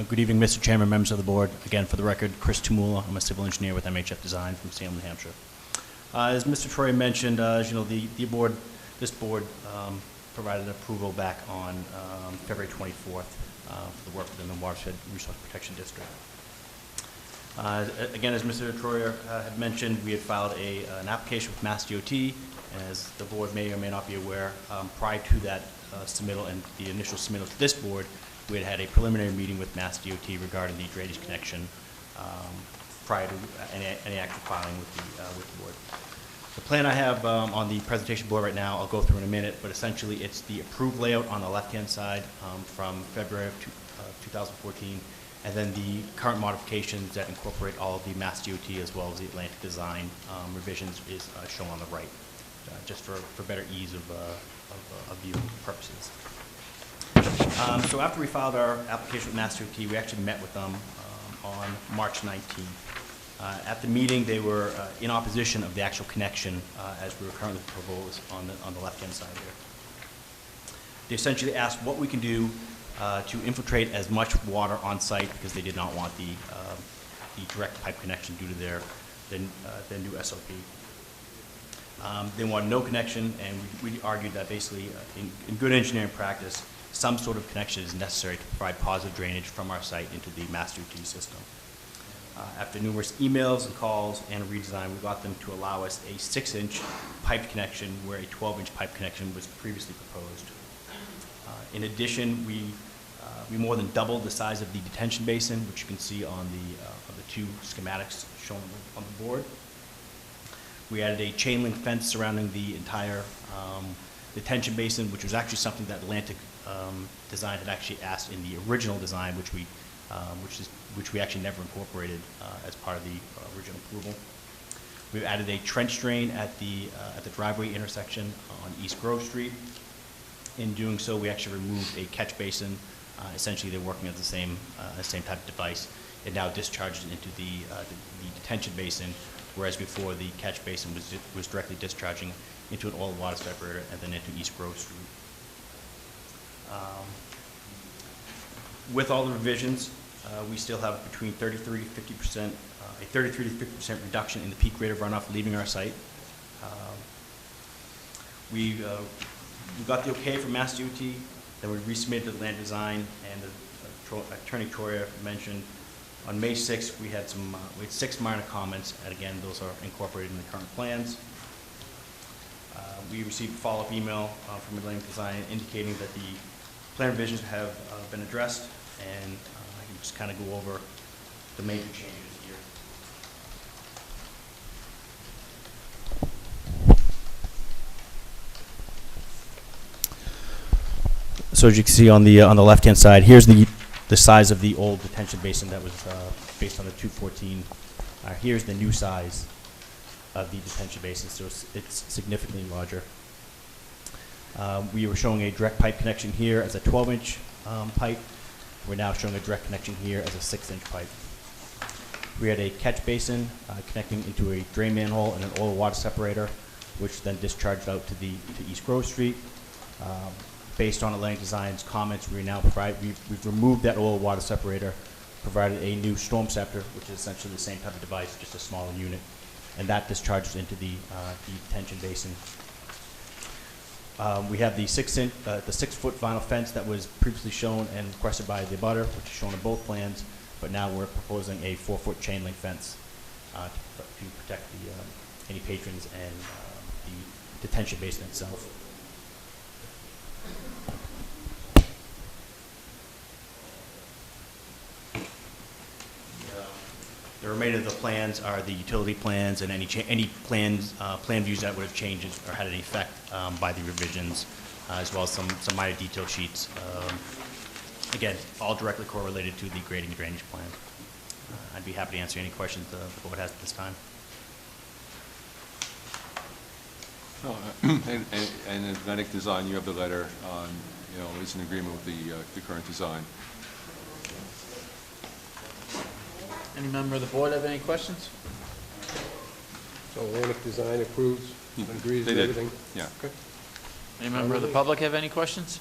Good evening, Mr. Chairman, members of the board. Again, for the record, Chris Tumula. I'm a civil engineer with MHF Design from Salem, New Hampshire. As Mr. Troy mentioned, as you know, this board provided approval back on February 24th for the work within the Watershed Resource Protection District. Again, as Mr. Troyer had mentioned, we had filed an application with Mass DOT, and as the board may or may not be aware, prior to that submittal and the initial submittal to this board, we had had a preliminary meeting with Mass DOT regarding the drainage connection prior to any actual filing with the board. The plan I have on the presentation board right now, I'll go through in a minute, but essentially it's the approved layout on the left-hand side from February of 2014, and then the current modifications that incorporate all of the Mass DOT as well as the Atlantic Design revisions is shown on the right, just for better ease of viewing purposes. So after we filed our application with Mass DOT, we actually met with them on March 19th. At the meeting, they were in opposition of the actual connection as we were currently proposed on the left-hand side here. They essentially asked what we can do to infiltrate as much water on site, because they did not want the direct pipe connection due to their new SOP. They wanted no connection, and we argued that basically in good engineering practice, some sort of connection is necessary to provide positive drainage from our site into the Mass DOT system. After numerous emails and calls and a redesign, we got them to allow us a 6-inch pipe connection where a 12-inch pipe connection was previously proposed. In addition, we more than doubled the size of the detention basin, which you can see on the two schematics shown on the board. We added a chain link fence surrounding the entire detention basin, which was actually something that Atlantic Design had actually asked in the original design, which we actually never incorporated as part of the original approval. We've added a trench drain at the driveway intersection on East Grove Street. In doing so, we actually removed a catch basin. Essentially, they're working at the same type of device. It now discharges into the detention basin, whereas before the catch basin was directly discharging into an oil water separator and then into East Grove Street. With all the revisions, we still have between 33 to 50%, a 33 to 50% reduction in the peak rate of runoff leaving our site. We got the okay from Mass DOT, then we resubmitted to Land Design, and Attorney Troyer mentioned on May 6th we had 6 minor comments, and again those are incorporated in the current plans. We received a follow-up email from Atlantic Design indicating that the plan revisions have been addressed, and I can just kind of go over the major changes here. So as you can see on the left-hand side, here's the size of the old detention basin that was based on the 214. Here's the new size of the detention basin, so it's significantly larger. We were showing a direct pipe connection here as a 12-inch pipe. We're now showing a direct connection here as a 6-inch pipe. We had a catch basin connecting into a drain manhole and an oil water separator, which then discharged out to East Grove Street. Based on Atlantic Design's comments, we've removed that oil water separator, provided a new storm scepter, which is essentially the same type of device, just a smaller unit, and that discharges into the detention basin. We have the 6-foot vinyl fence that was previously shown and requested by the abutter, which is shown on both plans, but now we're proposing a 4-foot chain link fence to protect any patrons and the detention basin itself. The remainder of the plans are the utility plans and any plans, plan views that would have changed or had an effect by the revisions, as well as some minor detail sheets. Again, all directly correlated to the grading drainage plan. I'd be happy to answer any questions the board has at this time. And Atlantic Design, you have the letter, is in agreement with the current design. Any member of the board have any questions? So Atlantic Design approves, agrees They with did. everything? Yeah. Okay. Any member of the public have any questions?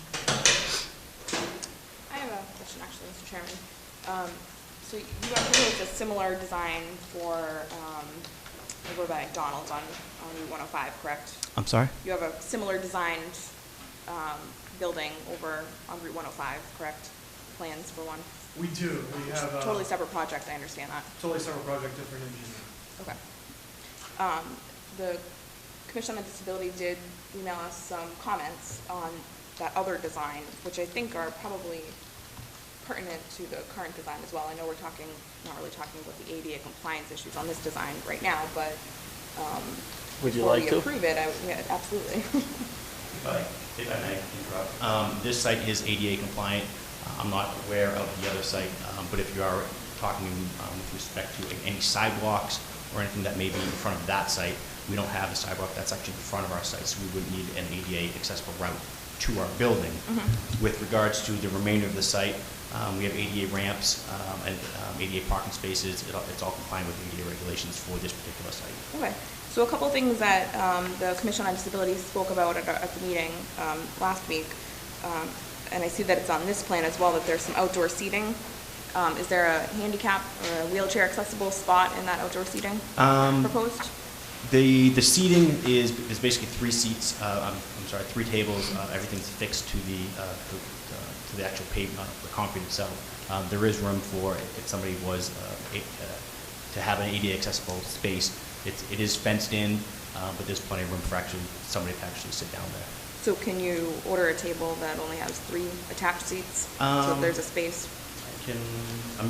I have a question, actually, Mr. Chairman. So you have proposed a similar design for over by McDonald's on Route 105, correct? I'm sorry? You have a similar designed building over on Route 105, correct? Plans for one? We do. We have a Totally separate project, I understand that. totally separate project, different engineer. Okay. The Commission on Disability did email us some comments on that other design, which I think are probably pertinent to the current design as well. I know we're not really talking about the ADA compliance issues on this design right now, but Would you before like we to? approve it, yeah, absolutely. If I may interrupt. This site is ADA compliant. I'm not aware of the other site, but if you are talking with respect to any sidewalks or anything that may be in front of that site, we don't have a sidewalk that's actually in front of our site, so we would need an ADA accessible route to our building. With regards to the remainder of the site, we have ADA ramps and ADA parking spaces. It's all compliant with ADA regulations for this particular site. Okay. So a couple of things that the Commission on Disability spoke about at the meeting last week, and I see that it's on this plan as well, that there's some outdoor seating. Is there a handicap or a wheelchair accessible spot in that outdoor seating proposed? The seating is basically 3 seats. Three tables. Everything's fixed to the actual pavement, the concrete itself. There is room for, if somebody was to have an ADA accessible space. It is fenced in, but there's plenty of room for somebody to actually sit down there. So can you order a table that only has 3 attached seats, so if there's a space?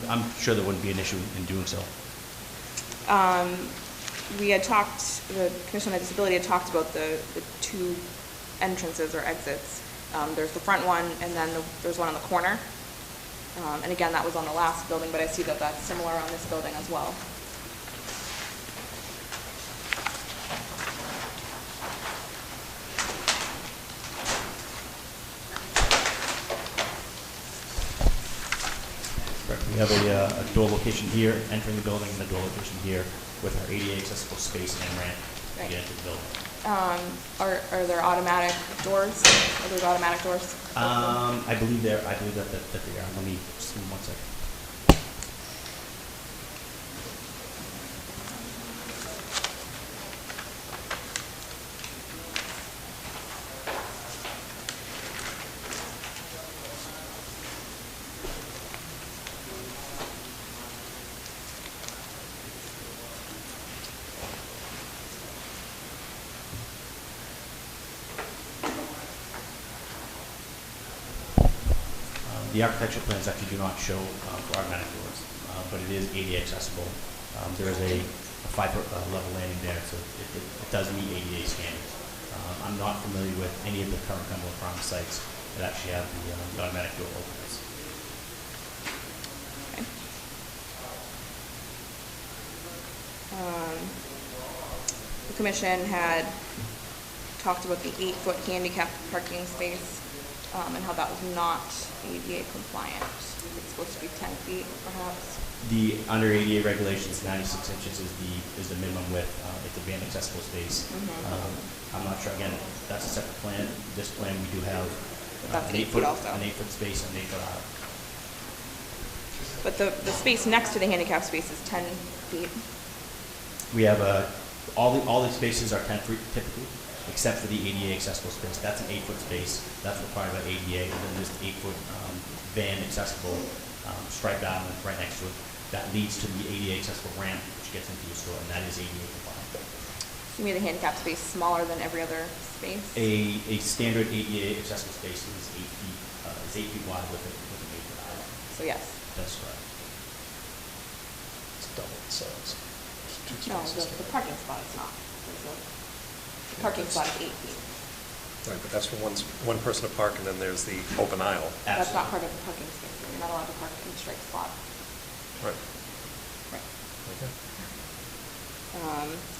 I'm sure there wouldn't be an issue in doing so. We had talked, the Commission on Disability had talked about the 2 entrances or exits. There's the front one, and then there's one on the corner. And again, that was on the last building, but I see that that's similar on this building as well. We have a door location here, entering the building, and a door location here with our ADA accessible space and ramp to get into the building. Are there automatic doors? Are those automatic doors? I believe that they are. Let me just give me 1 second. The architectural plans actually do not show automatic doors. but it is ADA accessible. There is a 5-foot level landing there, so it does meet ADA standards. I'm not familiar with any of the current Cumberland Farms sites that actually have the automatic door openers. The commission had talked about the 8-foot handicap parking space, and how that was not ADA compliant. It's supposed to be 10 feet, perhaps. The under ADA regulations, 96 inches is the minimum width. It's a van accessible space. I'm not sure, again, that's a separate plan. This plan, we do have That's an 8 feet also. An 8-foot space and an 8-foot aisle. But the space next to the handicap space is 10 feet. We have all the spaces are 10 feet typically, except for the ADA accessible space. That's an 8-foot space. That's required by ADA, and then there's the 8-foot van accessible striped island right next to it. That leads to the ADA accessible ramp, which gets into your store, and that is ADA compliant. You made the handicap space smaller than every other space? A standard ADA accessible space is 8 feet wide with an 8-foot aisle. So yes. That's correct. It's double the size. No, the parking spot is not. The parking spot is 8 feet. Right, but that's for one person to park, and then there's the open aisle. That's not part of the parking space. You're not allowed to park in a straight spot. Right. Right. Okay.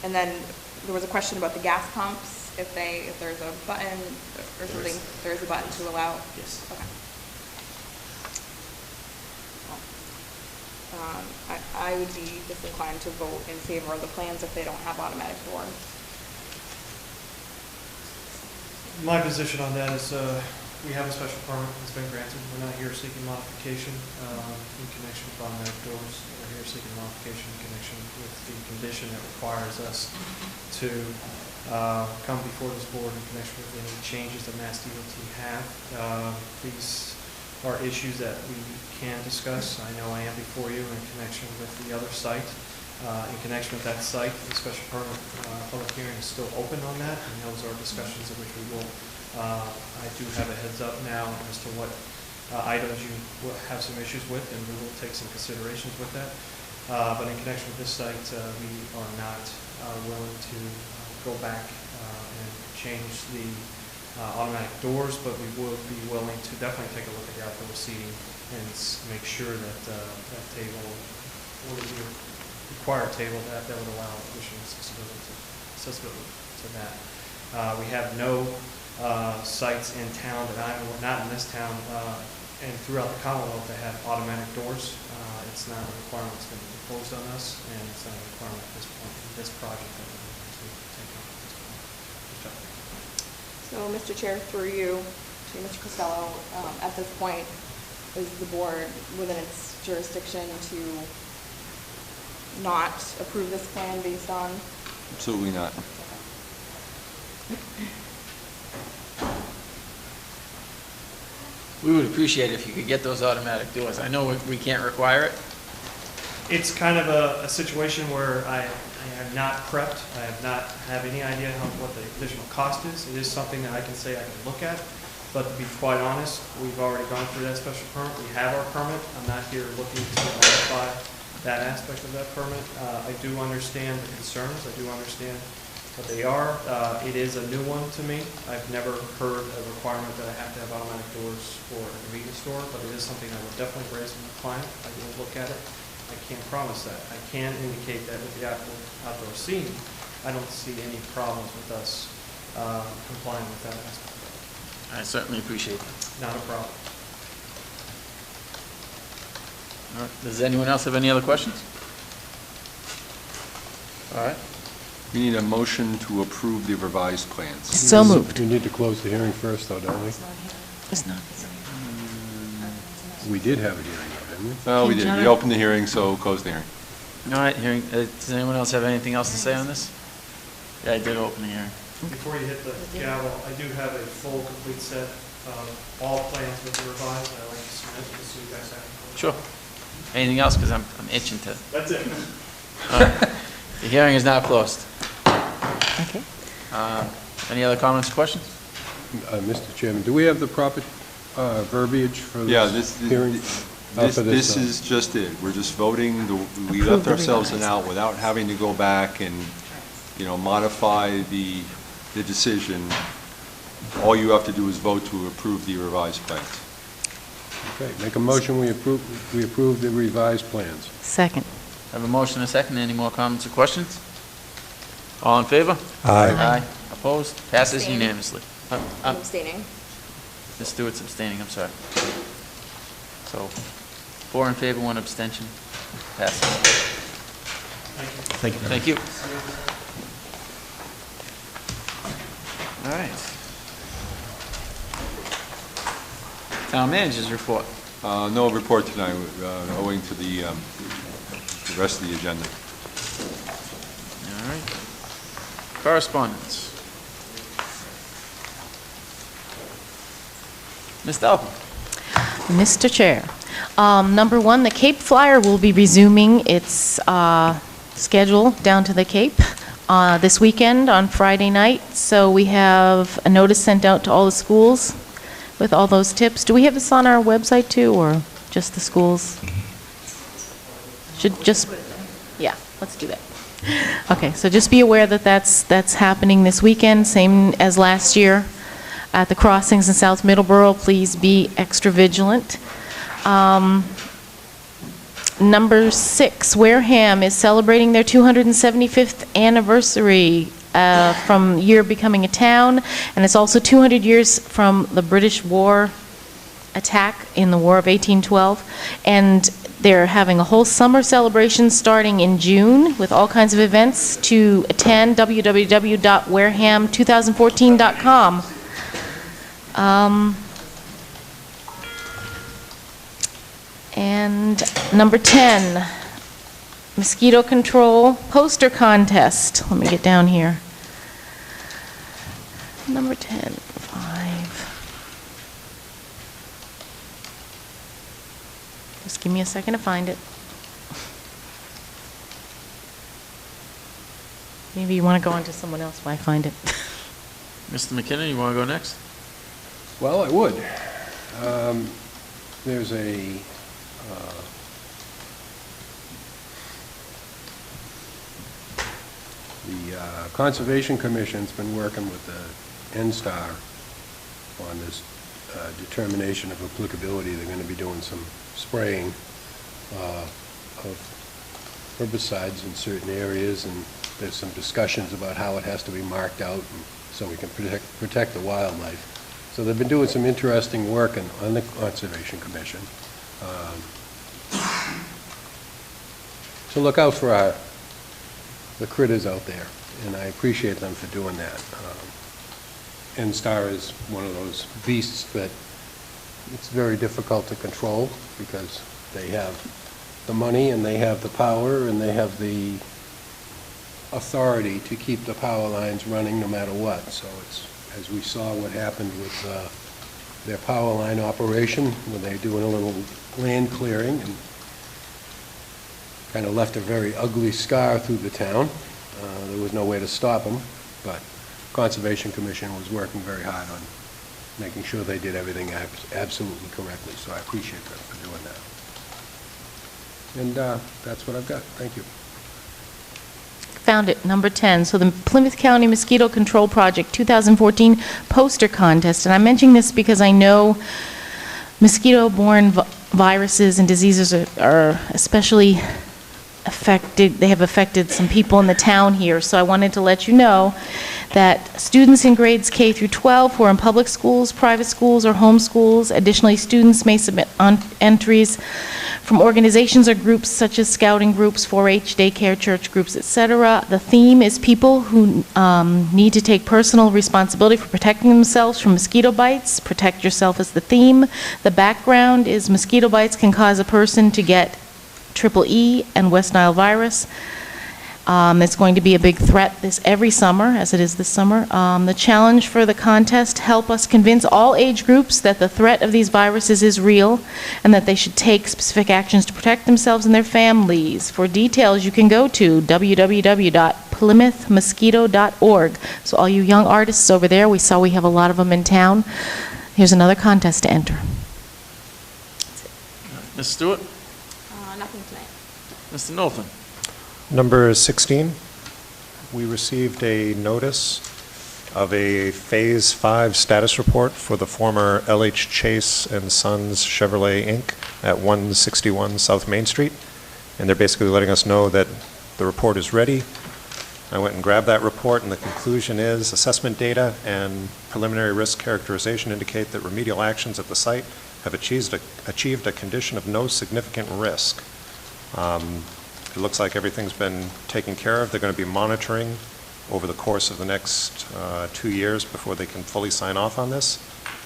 And then there was a question about the gas pumps, if there's a button or something, there is a button to allow? Yes. Okay. I would be disinclined to vote in favor of the plans if they don't have automatic doors. My position on that is, we have a special permit that's been granted. We're not here seeking modification in connection with automatic doors. We're here seeking modification in connection with the condition that requires us to come before this board in connection with any changes that Mass DOT have. These are issues that we can discuss. I know I am before you in connection with the other site. In connection with that site, the special permit public hearing is still open on that, and those are discussions in which we will, I do have a heads up now as to what items you will have some issues with, and we will take some considerations with that. But in connection with this site, we are not willing to go back and change the automatic doors, but we would be willing to definitely take a look at the outdoor seating and make sure that that table, or the required table, that would allow additional accessibility to that. We have no sites in town that I'm, not in this town, and throughout the Commonwealth that have automatic doors. It's not a requirement that's been imposed on us, and it's not a requirement at this point in this project that we're going to take on at this point. So, Mr. Chair, through you to Mr. Costello, at this point, is the board within its jurisdiction to not approve this plan based on? Absolutely not. We would appreciate it if you could get those automatic doors. I know we can't require it. It's kind of a situation where I have not prepped. I have any idea what the additional cost is. It is something that I can say I can look at, but to be quite honest, we've already gone through that special permit. We have our permit. I'm not here looking to modify that aspect of that permit. I do understand the concerns. I do understand what they are. It is a new one to me. I've never heard a requirement that I have to have automatic doors for a convenience store, but it is something I would definitely raise with the client. I will look at it. I can't promise that. I can indicate that with the outdoor seating, I don't see any problems with us complying with that aspect. I certainly appreciate that. Not a problem. All right. Does anyone else have any other questions? All right. We need a motion to approve the revised plans. So moved. We need to close the hearing first, though, don't we? It's not. We did have a hearing, though, didn't we? Oh, we did. We opened the hearing, so close the hearing. All right, hearing, does anyone else have anything else to say on this? Yeah, I did open the hearing. Before you hit the gavel, I do have a full, complete set of all plans with the revised. I'd like to submit just so you guys have. Sure. Anything else? Because I'm itching to. That's it. All right. The hearing is now closed. Okay. Any other comments or questions? Mr. Chairman, do we have the proper verbiage for Yeah, this hearing? This is just it. We're just voting, we left ourselves an out without having to go back and, modify the decision. All you have to do is vote to approve the revised plans. Okay, make a motion, we approve the revised plans. Second. I have a motion and a second. Any more comments or questions? All in favor? Aye. Aye. Opposed? Passes Abstain. unanimously. I'm abstaining. Ms. Stewart's abstaining, I'm sorry. So, 4 in favor, 1 abstention. Passes. Thank you. Thank you. All right. Town managers report. No report tonight, owing to the rest of the agenda. All right. Correspondence. Ms. Dalton. Mr. Chair, number one, the Cape Flyer will be resuming its schedule down to the Cape this weekend on Friday night. So we have a notice sent out to all the schools with all those tips. Do we have this on our website too, or just the schools? Should just, yeah, let's do that. Okay, so just be aware that that's happening this weekend, same as last year. At the crossings in South Middleborough, please be extra vigilant. Number 6, Wareham is celebrating their 275th anniversary from year becoming a town, and it's also 200 years from the British War attack in the War of 1812. And they're having a whole summer celebration starting in June with all kinds of events to attend, www.wareham2014.com. And number 10, mosquito control poster contest. Let me get down here. Number 10, 5. Just give me a second to find it. Maybe you want to go on to someone else while I find it. Mr. McKinnon, you want to go next? Well, I would. There's the Conservation Commission's been working with the NSTAR on this determination of applicability. They're going to be doing some spraying of herbicides in certain areas, and there's some discussions about how it has to be marked out so we can protect the wildlife. So they've been doing some interesting work on the Conservation Commission. So look out for the critters out there, and I appreciate them for doing that. NSTAR is one of those beasts that it's very difficult to control because they have the money and they have the power and they have the authority to keep the power lines running no matter what. So it's, as we saw what happened with their power line operation when they were doing a little land clearing and kind of left a very ugly scar through the town. There was no way to stop them, but Conservation Commission was working very hard on making sure they did everything absolutely correctly, so I appreciate them for doing that. And that's what I've got. Thank you. Found it, number 10. So the Plymouth County Mosquito Control Project 2014 poster contest. And I'm mentioning this because I know mosquito-borne viruses and diseases are especially affected. They have affected some people in the town here. So I wanted to let you know that students in grades K through 12 who are in public schools, private schools, or home schools, additionally students may submit entries from organizations or groups such as scouting groups, 4-H, daycare, church groups, etc. The theme is people who need to take personal responsibility for protecting themselves from mosquito bites. Protect yourself is the theme. The background is mosquito bites can cause a person to get EEE and West Nile virus. It's going to be a big threat every summer, as it is this summer. The challenge for the contest, help us convince all age groups that the threat of these viruses is real and that they should take specific actions to protect themselves and their families. For details, you can go to www.plymouthmosquito.org. So all you young artists over there, we saw we have a lot of them in town. Here's another contest to enter. Ms. Stewart? Nothing tonight. Mr. Knowlton? Number 16, we received a notice of a Phase 5 status report for the former LH Chase and Sons Chevrolet Inc. at 161 South Main Street, and they're basically letting us know that the report is ready. I went and grabbed that report, and the conclusion is assessment data and preliminary risk characterization indicate that remedial actions at the site have achieved a condition of no significant risk. It looks like everything's been taken care of. They're going to be monitoring over the course of the next 2 years before they can fully sign off on this.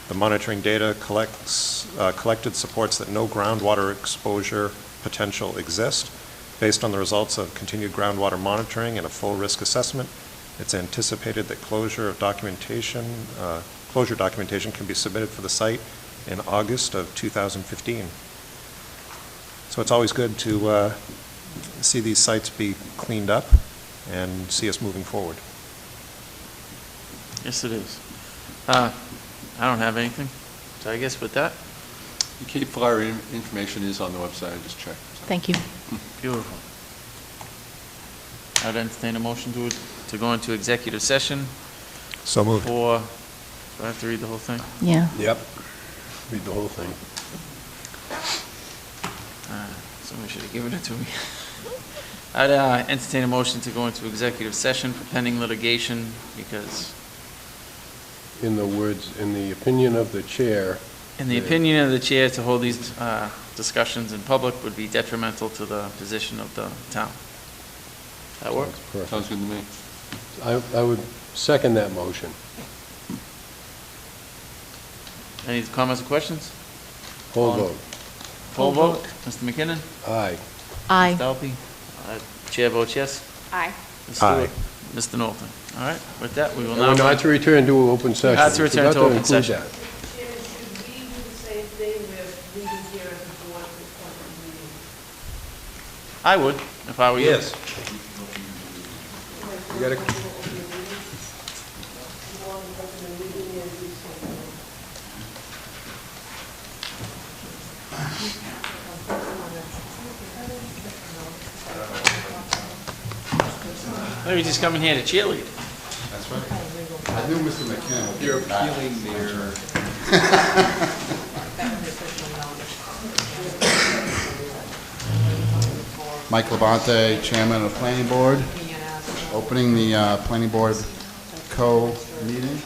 The monitoring data collected supports that no groundwater exposure potential exists. Based on the results of continued groundwater monitoring and a full risk assessment, it's anticipated that closure documentation can be submitted for the site in August of 2015. So it's always good to see these sites be cleaned up and see us moving forward. Yes, it is. I don't have anything. So I guess with that, The Cape Flyer information is on the website, I just checked. Thank you. beautiful. I'd entertain a motion to go into executive session So moved. for, do I have to read the whole thing? Yeah. Yep. Read the whole thing. Somebody should have given it to me. I'd entertain a motion to go into executive session for pending litigation because, In the opinion of the chair. in the opinion of the chair, to hold these discussions in public would be detrimental to the position of the town. That works? Perfect. Sounds good to me. I would second that motion. Any comments or questions? Full On- vote. Full vote. Mr. McKinnon? Aye. Aye. Mr. Alpey? Chair votes yes. Aye. Ms. Stewart? Mr. Knowlton? All right, with that, we will And now. we're not to return to open session. Not to return We to forgot open include session. that. Chair, should we do the same thing with leaving here as a board at this point in the meeting? I would, if I were you. Yes. You gotta, Maybe just come in here to cheerlead. That's right. I knew Mr. McKinnon would be You're back. appealing their, Mike Labonte, Chairman of the Planning Board, opening the Planning Board Co-meeting.